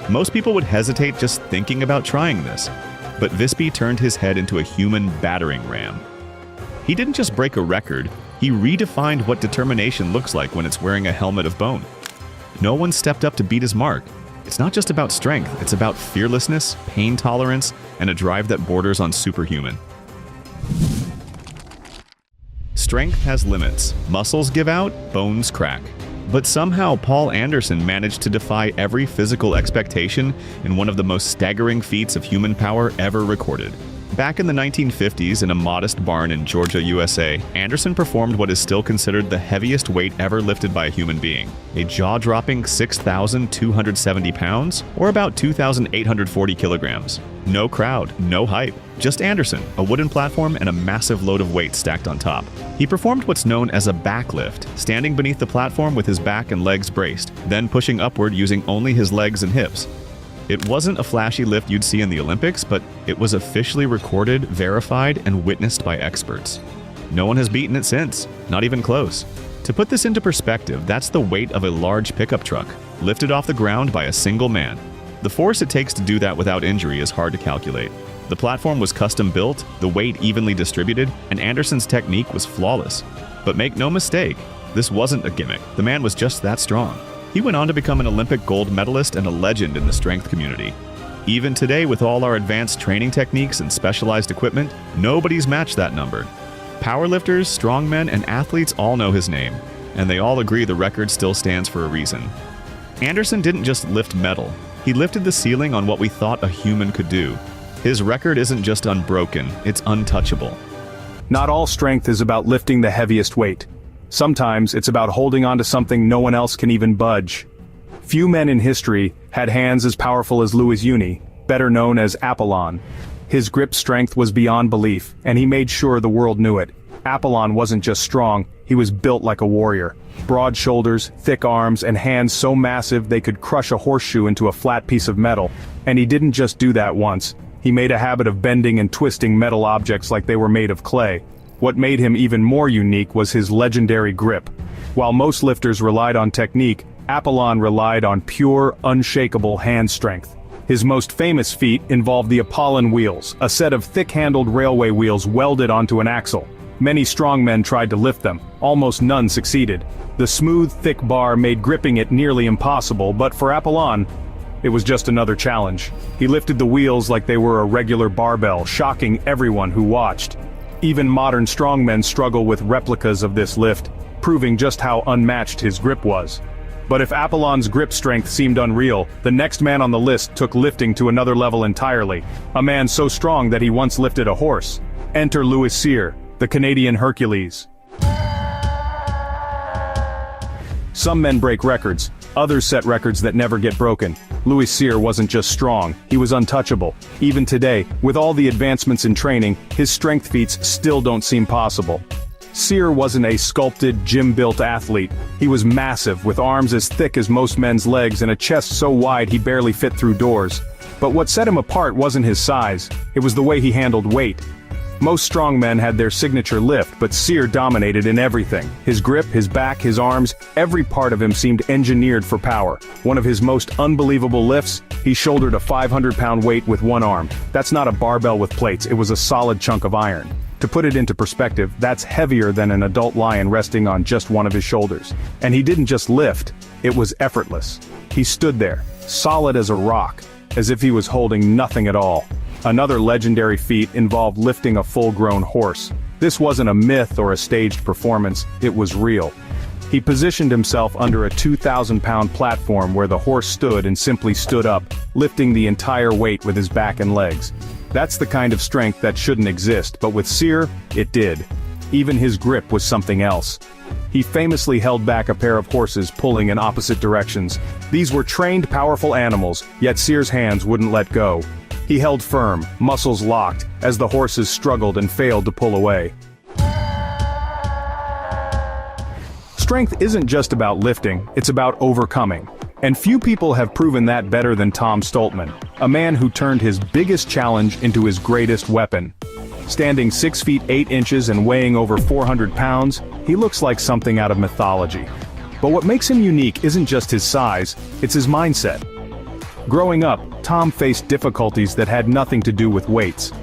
Speaker 2: Most people would hesitate just thinking about trying this, but Vispi turned his head into a human battering ram. He didn't just break a record, he redefined what determination looks like when it's wearing a helmet of bone. No one stepped up to beat his mark. It's not just about strength, it's about fearlessness, pain tolerance, and a drive that borders on superhuman. Strength has limits. Muscles give out, bones crack. But somehow Paul Anderson managed to defy every physical expectation in one of the most staggering feats of human power ever recorded. Back in the 1950s, in a modest barn in Georgia, USA, Anderson performed what is still considered the heaviest weight ever lifted by a human being, a jaw-dropping 6,270 pounds, or about 2,840 kilograms. No crowd, no hype, just Anderson, a wooden platform, and a massive load of weight stacked on top. He performed what's known as a backlift, standing beneath the platform with his back and legs braced, then pushing upward using only his legs and hips. It wasn't a flashy lift you'd see in the Olympics, but it was officially recorded, verified, and witnessed by experts. No one has beaten it since, not even close. To put this into perspective, that's the weight of a large pickup truck, lifted off the ground by a single man. The force it takes to do that without injury is hard to calculate. The platform was custom built, the weight evenly distributed, and Anderson's technique was flawless. But make no mistake, this wasn't a gimmick. The man was just that strong. He went on to become an Olympic gold medalist and a legend in the strength community. Even today, with all our advanced training techniques and specialized equipment, nobody's matched that number. Powerlifters, strongmen, and athletes all know his name, and they all agree the record still stands for a reason. Anderson didn't just lift metal, he lifted the ceiling on what we thought a human could do. His record isn't just unbroken, it's untouchable.
Speaker 1: Not all strength is about lifting the heaviest weight. Sometimes it's about holding on to something no one else can even budge. Few men in history had hands as powerful as Louis Uni, better known as Apollon. His grip strength was beyond belief, and he made sure the world knew it. Apollon wasn't just strong, he was built like a warrior. Broad shoulders, thick arms, and hands so massive they could crush a horseshoe into a flat piece of metal. And he didn't just do that once. He made a habit of bending and twisting metal objects like they were made of clay. What made him even more unique was his legendary grip. While most lifters relied on technique, Apollon relied on pure, unshakable hand strength. His most famous feat involved the Apollon wheels, a set of thick-handled railway wheels welded onto an axle. Many strongmen tried to lift them, almost none succeeded. The smooth, thick bar made gripping it nearly impossible, but for Apollon, it was just another challenge. He lifted the wheels like they were a regular barbell, shocking everyone who watched. Even modern strongmen struggle with replicas of this lift, proving just how unmatched his grip was. But if Apollon's grip strength seemed unreal, the next man on the list took lifting to another level entirely. A man so strong that he once lifted a horse. Enter Louis Cyr, the Canadian Hercules. Some men break records, others set records that never get broken. Louis Cyr wasn't just strong, he was untouchable. Even today, with all the advancements in training, his strength feats still don't seem possible. Cyr wasn't a sculpted, gym-built athlete. He was massive, with arms as thick as most men's legs and a chest so wide he barely fit through doors. But what set him apart wasn't his size, it was the way he handled weight. Most strongmen had their signature lift, but Cyr dominated in everything. His grip, his back, his arms, every part of him seemed engineered for power. One of his most unbelievable lifts, he shouldered a 500-pound weight with one arm. That's not a barbell with plates, it was a solid chunk of iron. To put it into perspective, that's heavier than an adult lion resting on just one of his shoulders. And he didn't just lift, it was effortless. He stood there, solid as a rock, as if he was holding nothing at all. Another legendary feat involved lifting a full-grown horse. This wasn't a myth or a staged performance, it was real. He positioned himself under a 2,000-pound platform where the horse stood and simply stood up, lifting the entire weight with his back and legs. That's the kind of strength that shouldn't exist, but with Cyr, it did. Even his grip was something else. He famously held back a pair of horses pulling in opposite directions. These were trained, powerful animals, yet Cyr's hands wouldn't let go. He held firm, muscles locked, as the horses struggled and failed to pull away. Strength isn't just about lifting, it's about overcoming. And few people have proven that better than Tom Stoltman, a man who turned his biggest challenge into his greatest weapon. Standing 6 feet 8 inches and weighing over 400 pounds, he looks like something out of mythology. But what makes him unique isn't just his size, it's his mindset. Growing up, Tom faced difficulties that had nothing to do with weights.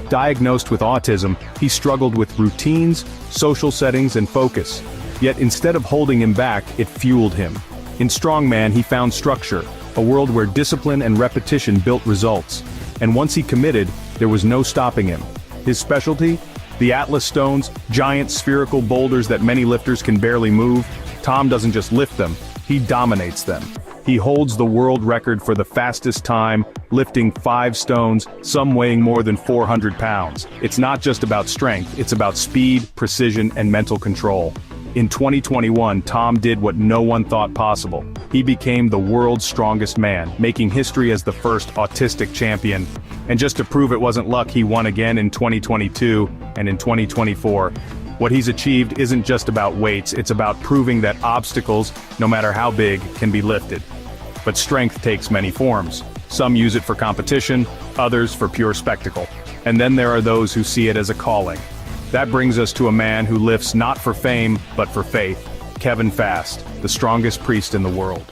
Speaker 1: Diagnosed with autism, he struggled with routines, social settings, and focus. Yet instead of holding him back, it fueled him. In strongman, he found structure, a world where discipline and repetition built results. And once he committed, there was no stopping him. His specialty? The Atlas stones, giant spherical boulders that many lifters can barely move. Tom doesn't just lift them, he dominates them. He holds the world record for the fastest time, lifting 5 stones, some weighing more than 400 pounds. It's not just about strength, it's about speed, precision, and mental control. In 2021, Tom did what no one thought possible. He became the world's strongest man, making history as the first autistic champion. And just to prove it wasn't luck, he won again in 2022 and in 2024. What he's achieved isn't just about weights, it's about proving that obstacles, no matter how big, can be lifted. But strength takes many forms. Some use it for competition, others for pure spectacle. And then there are those who see it as a calling. That brings us to a man who lifts not for fame, but for faith. Kevin Fast, the strongest priest in the world.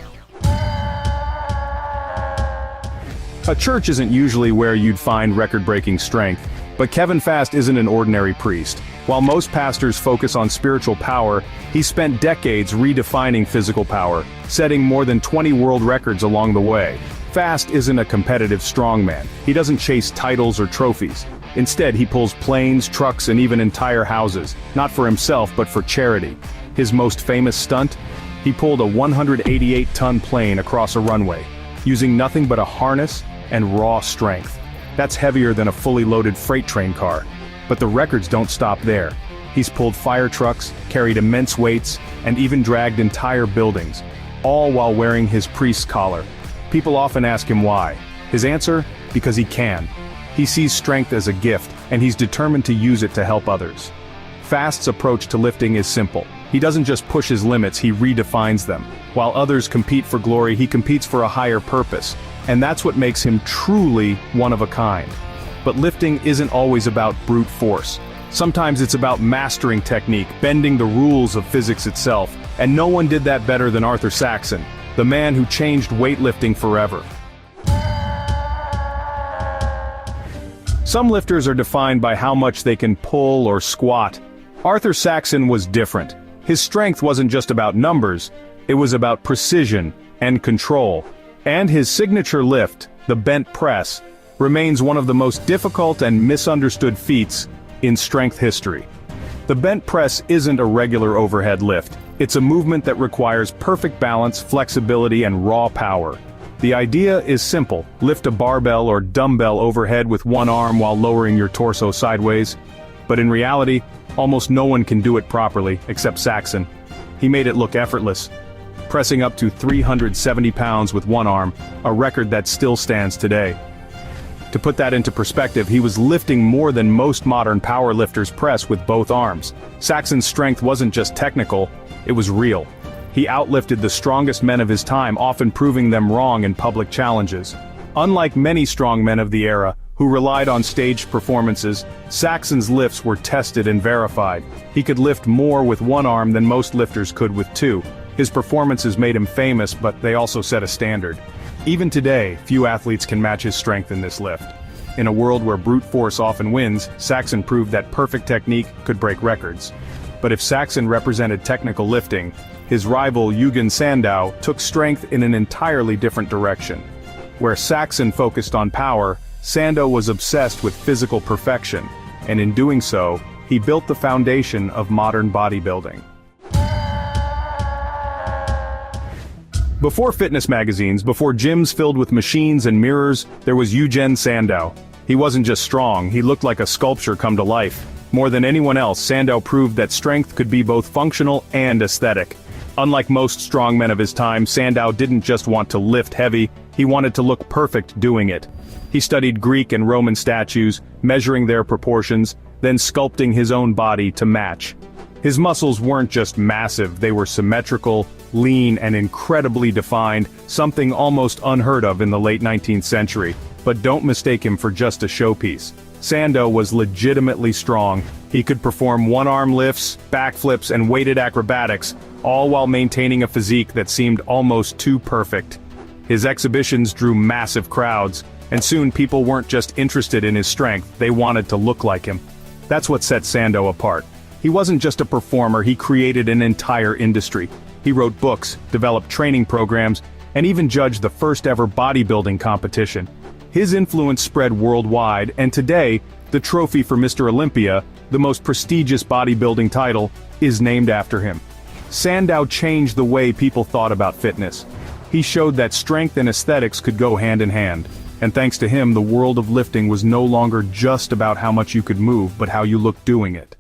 Speaker 1: A church isn't usually where you'd find record-breaking strength, but Kevin Fast isn't an ordinary priest. While most pastors focus on spiritual power, he spent decades redefining physical power, setting more than 20 world records along the way. Fast isn't a competitive strongman. He doesn't chase titles or trophies. Instead, he pulls planes, trucks, and even entire houses, not for himself but for charity. His most famous stunt? He pulled a 188-ton plane across a runway, using nothing but a harness and raw strength. That's heavier than a fully loaded freight train car. But the records don't stop there. He's pulled fire trucks, carried immense weights, and even dragged entire buildings, all while wearing his priest's collar. People often ask him why. His answer? Because he can. He sees strength as a gift, and he's determined to use it to help others. Fast's approach to lifting is simple. He doesn't just push his limits, he redefines them. While others compete for glory, he competes for a higher purpose. And that's what makes him truly one of a kind. But lifting isn't always about brute force. Sometimes it's about mastering technique, bending the rules of physics itself. And no one did that better than Arthur Saxon, the man who changed weightlifting forever. Some lifters are defined by how much they can pull or squat. Arthur Saxon was different. His strength wasn't just about numbers, it was about precision and control. And his signature lift, the bent press, remains one of the most difficult and misunderstood feats in strength history. The bent press isn't a regular overhead lift. It's a movement that requires perfect balance, flexibility, and raw power. The idea is simple: lift a barbell or dumbbell overhead with one arm while lowering your torso sideways. But in reality, almost no one can do it properly, except Saxon. He made it look effortless, pressing up to 370 pounds with one arm, a record that still stands today. To put that into perspective, he was lifting more than most modern powerlifters press with both arms. Saxon's strength wasn't just technical, it was real. He outlifted the strongest men of his time, often proving them wrong in public challenges. Unlike many strongmen of the era, who relied on staged performances, Saxon's lifts were tested and verified. He could lift more with one arm than most lifters could with two. His performances made him famous, but they also set a standard. Even today, few athletes can match his strength in this lift. In a world where brute force often wins, Saxon proved that perfect technique could break records. But if Saxon represented technical lifting, his rival Eugen Sandow took strength in an entirely different direction. Where Saxon focused on power, Sandow was obsessed with physical perfection, and in doing so, he built the foundation of modern bodybuilding. Before fitness magazines, before gyms filled with machines and mirrors, there was Eugen Sandow. He wasn't just strong, he looked like a sculpture come to life. More than anyone else, Sandow proved that strength could be both functional and aesthetic. Unlike most strongmen of his time, Sandow didn't just want to lift heavy, he wanted to look perfect doing it. He studied Greek and Roman statues, measuring their proportions, then sculpting his own body to match. His muscles weren't just massive, they were symmetrical, lean, and incredibly defined, something almost unheard of in the late 19th century. But don't mistake him for just a showpiece. Sandow was legitimately strong. He could perform one-arm lifts, backflips, and weighted acrobatics, all while maintaining a physique that seemed almost too perfect. His exhibitions drew massive crowds, and soon people weren't just interested in his strength, they wanted to look like him. That's what set Sandow apart. He wasn't just a performer, he created an entire industry. He wrote books, developed training programs, and even judged the first ever bodybuilding competition. His influence spread worldwide, and today, the trophy for Mr. Olympia, the most prestigious bodybuilding title, is named after him. Sandow changed the way people thought about fitness. He showed that strength and aesthetics could go hand in hand. And thanks to him, the world of lifting was no longer just about how much you could move, but how you looked doing it.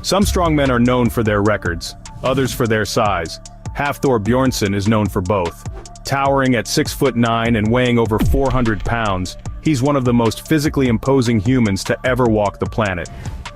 Speaker 1: Some strongmen are known for their records, others for their size. Hafthor Bjornsson is known for both. Towering at 6'9" and weighing over 400 pounds, he's one of the most physically imposing humans to ever walk the planet.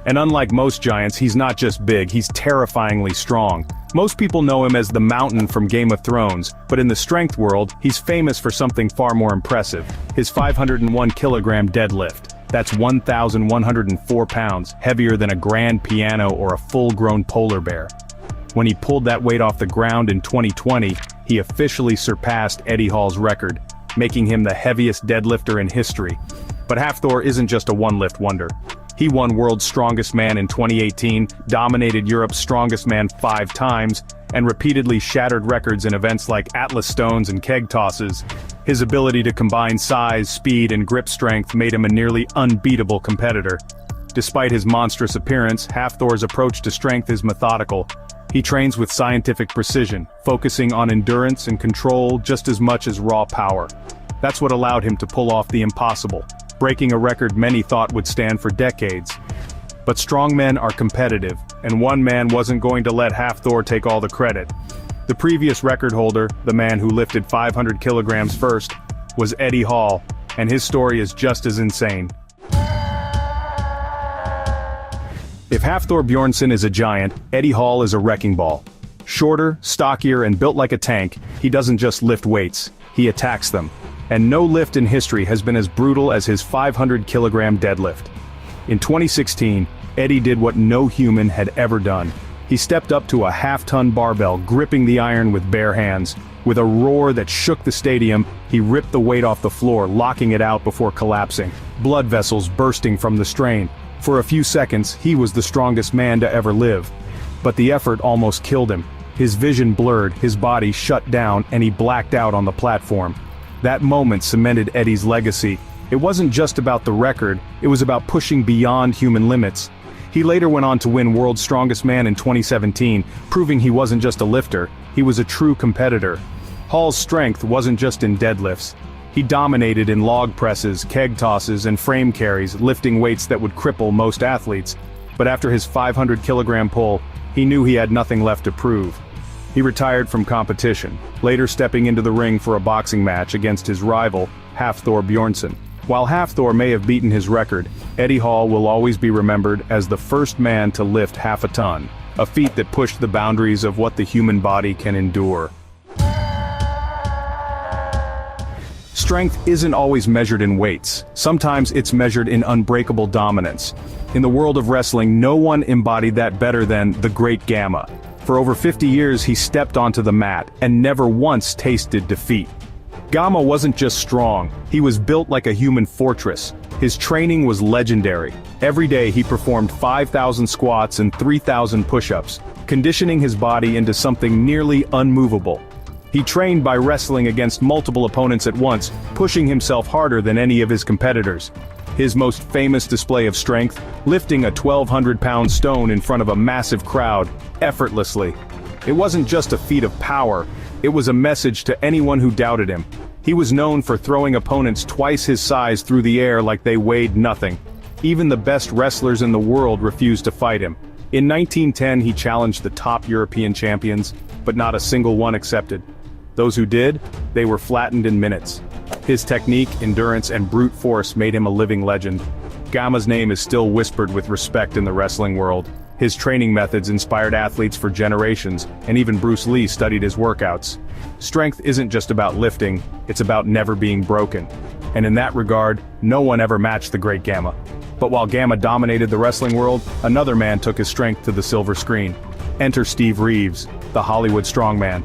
Speaker 1: And unlike most giants, he's not just big, he's terrifyingly strong. Most people know him as the Mountain from Game of Thrones, but in the strength world, he's famous for something far more impressive: his 501-kilogram deadlift. That's 1,104 pounds, heavier than a grand piano or a full-grown polar bear. When he pulled that weight off the ground in 2020, he officially surpassed Eddie Hall's record, making him the heaviest deadlifter in history. But Hafthor isn't just a one-lift wonder. He won World's Strongest Man in 2018, dominated Europe's Strongest Man 5 times, and repeatedly shattered records in events like Atlas Stones and keg tosses. His ability to combine size, speed, and grip strength made him a nearly unbeatable competitor. Despite his monstrous appearance, Hafthor's approach to strength is methodical. He trains with scientific precision, focusing on endurance and control just as much as raw power. That's what allowed him to pull off the impossible, breaking a record many thought would stand for decades. But strongmen are competitive, and one man wasn't going to let Hafthor take all the credit. The previous record holder, the man who lifted 500 kilograms first, was Eddie Hall, and his story is just as insane. If Hafthor Bjornsson is a giant, Eddie Hall is a wrecking ball. Shorter, stockier, and built like a tank, he doesn't just lift weights, he attacks them. And no lift in history has been as brutal as his 500-kilogram deadlift. In 2016, Eddie did what no human had ever done. He stepped up to a half-ton barbell, gripping the iron with bare hands. With a roar that shook the stadium, he ripped the weight off the floor, locking it out before collapsing, blood vessels bursting from the strain. For a few seconds, he was the strongest man to ever live. But the effort almost killed him. His vision blurred, his body shut down, and he blacked out on the platform. That moment cemented Eddie's legacy. It wasn't just about the record, it was about pushing beyond human limits. He later went on to win World's Strongest Man in 2017, proving he wasn't just a lifter, he was a true competitor. Hall's strength wasn't just in deadlifts. He dominated in log presses, keg tosses, and frame carries, lifting weights that would cripple most athletes. But after his 500-kilogram pull, he knew he had nothing left to prove. He retired from competition, later stepping into the ring for a boxing match against his rival, Hafthor Bjornsson. While Hafthor may have beaten his record, Eddie Hall will always be remembered as the first man to lift half a ton, a feat that pushed the boundaries of what the human body can endure. Strength isn't always measured in weights. Sometimes it's measured in unbreakable dominance. In the world of wrestling, no one embodied that better than the Great Gamma. For over 50 years, he stepped onto the mat and never once tasted defeat. Gamma wasn't just strong, he was built like a human fortress. His training was legendary. Every day he performed 5,000 squats and 3,000 push-ups, conditioning his body into something nearly unmovable. He trained by wrestling against multiple opponents at once, pushing himself harder than any of his competitors. His most famous display of strength, lifting a 1,200-pound stone in front of a massive crowd, effortlessly. It wasn't just a feat of power, it was a message to anyone who doubted him. He was known for throwing opponents twice his size through the air like they weighed nothing. Even the best wrestlers in the world refused to fight him. In 1910 he challenged the top European champions, but not a single one accepted. Those who did, they were flattened in minutes. His technique, endurance, and brute force made him a living legend. Gamma's name is still whispered with respect in the wrestling world. His training methods inspired athletes for generations, and even Bruce Lee studied his workouts. Strength isn't just about lifting, it's about never being broken. And in that regard, no one ever matched the Great Gamma. But while Gamma dominated the wrestling world, another man took his strength to the silver screen. Enter Steve Reeves, the Hollywood strongman.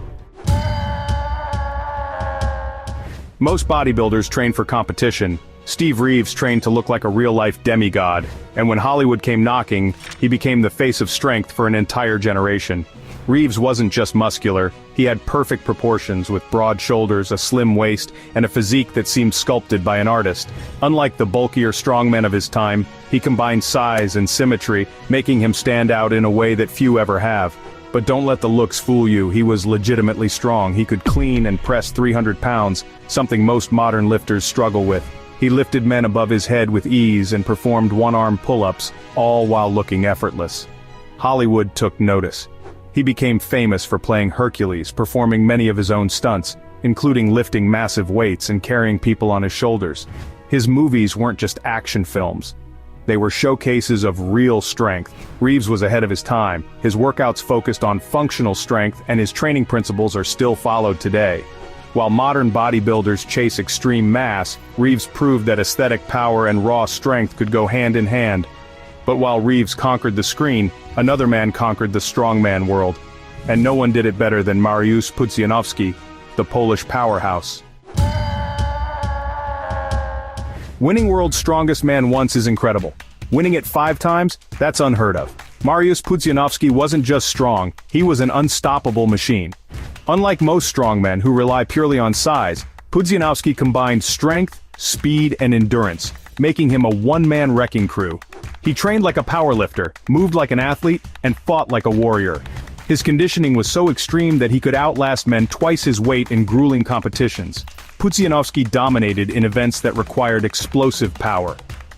Speaker 1: Most bodybuilders train for competition. Steve Reeves trained to look like a real-life demigod, and when Hollywood came knocking, he became the face of strength for an entire generation. Reeves wasn't just muscular, he had perfect proportions with broad shoulders, a slim waist, and a physique that seemed sculpted by an artist. Unlike the bulkier strongmen of his time, he combined size and symmetry, making him stand out in a way that few ever have. But don't let the looks fool you, he was legitimately strong. He could clean and press 300 pounds, something most modern lifters struggle with. He lifted men above his head with ease and performed one-arm pull-ups, all while looking effortless. Hollywood took notice. He became famous for playing Hercules, performing many of his own stunts, including lifting massive weights and carrying people on his shoulders. His movies weren't just action films. They were showcases of real strength. Reeves was ahead of his time. His workouts focused on functional strength, and his training principles are still followed today. While modern bodybuilders chase extreme mass, Reeves proved that aesthetic power and raw strength could go hand in hand. But while Reeves conquered the screen, another man conquered the strongman world. And no one did it better than Mariusz Pudzianowski, the Polish powerhouse. Winning World's Strongest Man once is incredible. Winning it 5 times? That's unheard of. Mariusz Pudzianowski wasn't just strong, he was an unstoppable machine. Unlike most strongmen who rely purely on size, Pudzianowski combined strength, speed, and endurance, making him a one-man wrecking crew. He trained like a powerlifter, moved like an athlete, and fought like a warrior. His conditioning was so extreme that he could outlast men twice his weight in grueling competitions. Pudzianowski dominated in events that required explosive power.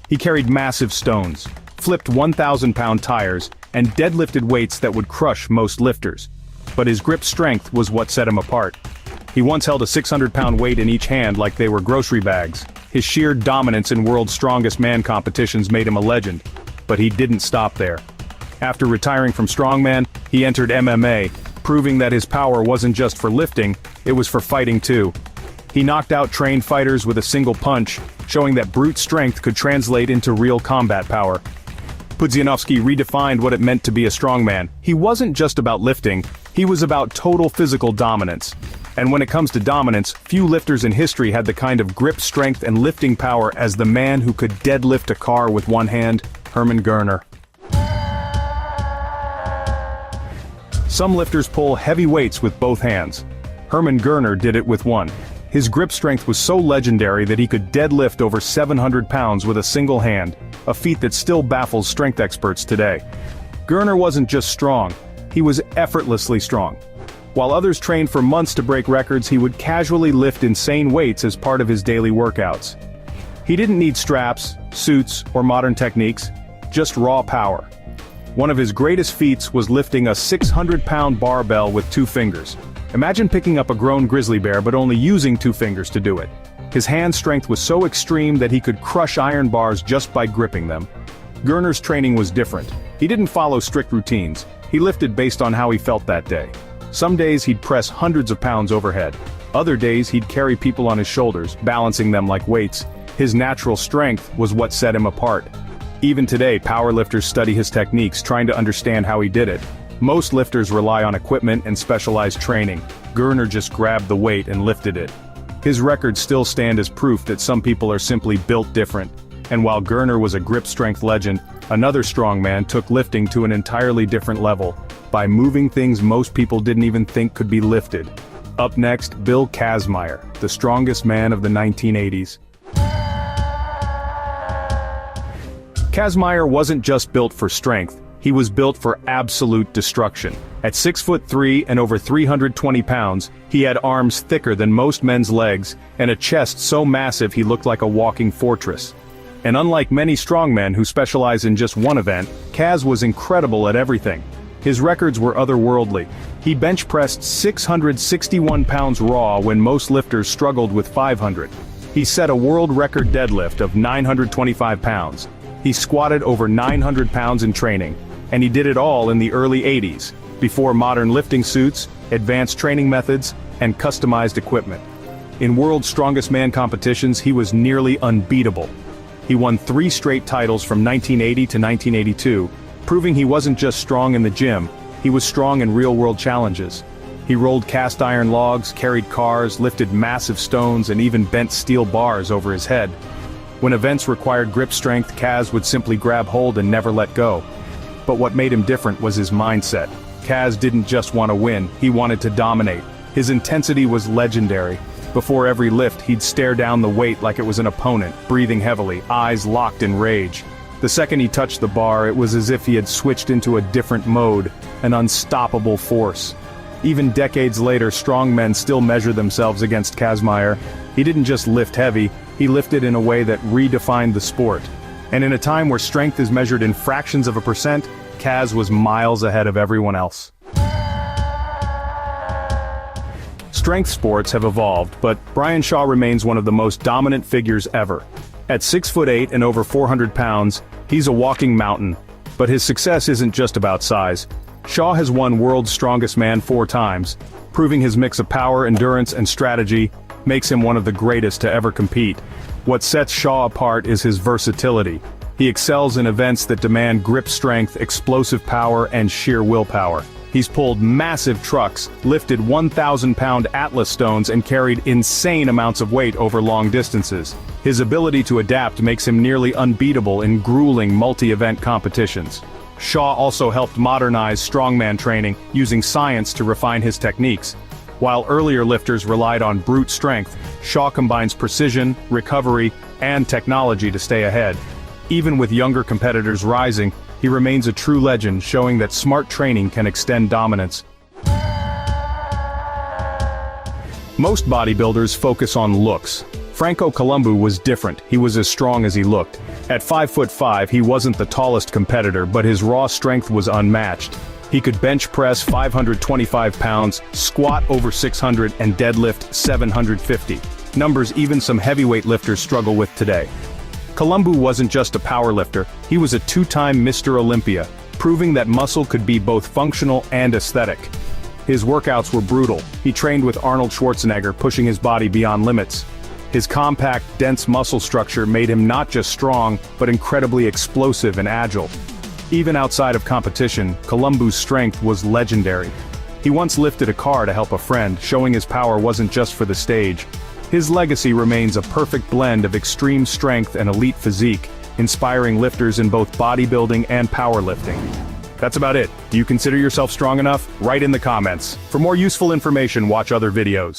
Speaker 1: He carried massive stones, flipped 1,000-pound tires, and deadlifted weights that would crush most lifters. But his grip strength was what set him apart. He once held a 600-pound weight in each hand like they were grocery bags. His sheer dominance in World's Strongest Man competitions made him a legend. But he didn't stop there. After retiring from strongman, he entered MMA, proving that his power wasn't just for lifting, it was for fighting too. He knocked out trained fighters with a single punch, showing that brute strength could translate into real combat power. Pudzianowski redefined what it meant to be a strongman. He wasn't just about lifting, he was about total physical dominance. And when it comes to dominance, few lifters in history had the kind of grip strength and lifting power as the man who could deadlift a car with one hand, Hermann Gerner. Some lifters pull heavy weights with both hands. Hermann Gerner did it with one. His grip strength was so legendary that he could deadlift over 700 pounds with a single hand, a feat that still baffles strength experts today. Gerner wasn't just strong, he was effortlessly strong. While others trained for months to break records, he would casually lift insane weights as part of his daily workouts. He didn't need straps, suits, or modern techniques, just raw power. One of his greatest feats was lifting a 600-pound barbell with 2 fingers. Imagine picking up a grown grizzly bear but only using 2 fingers to do it. His hand strength was so extreme that he could crush iron bars just by gripping them. Gerner's training was different. He didn't follow strict routines. He lifted based on how he felt that day. Some days he'd press hundreds of pounds overhead. Other days he'd carry people on his shoulders, balancing them like weights. His natural strength was what set him apart. Even today, powerlifters study his techniques, trying to understand how he did it. Most lifters rely on equipment and specialized training. Gerner just grabbed the weight and lifted it. His records still stand as proof that some people are simply built different. And while Gerner was a grip strength legend, another strongman took lifting to an entirely different level, by moving things most people didn't even think could be lifted. Up next, Bill Kazmaier, the strongest man of the 1980s. Kazmaier wasn't just built for strength, he was built for absolute destruction. At 6'3" and over 320 pounds, he had arms thicker than most men's legs, and a chest so massive he looked like a walking fortress. And unlike many strongmen who specialize in just one event, Kaz was incredible at everything. His records were otherworldly. He bench pressed 661 pounds raw when most lifters struggled with 500. He set a world record deadlift of 925 pounds. He squatted over 900 pounds in training. And he did it all in the early 80s, before modern lifting suits, advanced training methods, and customized equipment. In World's Strongest Man competitions, he was nearly unbeatable. He won 3 straight titles from 1980 to 1982, proving he wasn't just strong in the gym, he was strong in real-world challenges. He rolled cast iron logs, carried cars, lifted massive stones, and even bent steel bars over his head. When events required grip strength, Kaz would simply grab hold and never let go. But what made him different was his mindset. Kaz didn't just want to win, he wanted to dominate. His intensity was legendary. Before every lift, he'd stare down the weight like it was an opponent, breathing heavily, eyes locked in rage. The second he touched the bar, it was as if he had switched into a different mode, an unstoppable force. Even decades later, strongmen still measure themselves against Kazmaier. He didn't just lift heavy, he lifted in a way that redefined the sport. And in a time where strength is measured in fractions of a percent, Kaz was miles ahead of everyone else. Strength sports have evolved, but Brian Shaw remains one of the most dominant figures ever. At 6'8" and over 400 pounds, he's a walking mountain. But his success isn't just about size. Shaw has won World's Strongest Man 4 times, proving his mix of power, endurance, and strategy makes him one of the greatest to ever compete. What sets Shaw apart is his versatility. He excels in events that demand grip strength, explosive power, and sheer willpower. He's pulled massive trucks, lifted 1,000-pound Atlas stones, and carried insane amounts of weight over long distances. His ability to adapt makes him nearly unbeatable in grueling multi-event competitions. Shaw also helped modernize strongman training, using science to refine his techniques. While earlier lifters relied on brute strength, Shaw combines precision, recovery, and technology to stay ahead. Even with younger competitors rising, he remains a true legend, showing that smart training can extend dominance. Most bodybuilders focus on looks. Franco Columbu was different. He was as strong as he looked. At 5'5", he wasn't the tallest competitor, but his raw strength was unmatched. He could bench press 525 pounds, squat over 600, and deadlift 750. Numbers even some heavyweight lifters struggle with today. Columbu wasn't just a powerlifter, he was a 2-time Mr. Olympia, proving that muscle could be both functional and aesthetic. His workouts were brutal. He trained with Arnold Schwarzenegger, pushing his body beyond limits. His compact, dense muscle structure made him not just strong, but incredibly explosive and agile. Even outside of competition, Columbu's strength was legendary. He once lifted a car to help a friend, showing his power wasn't just for the stage. His legacy remains a perfect blend of extreme strength and elite physique, inspiring lifters in both bodybuilding and powerlifting. That's about it. Do you consider yourself strong enough? Write in the comments. For more useful information, watch other videos.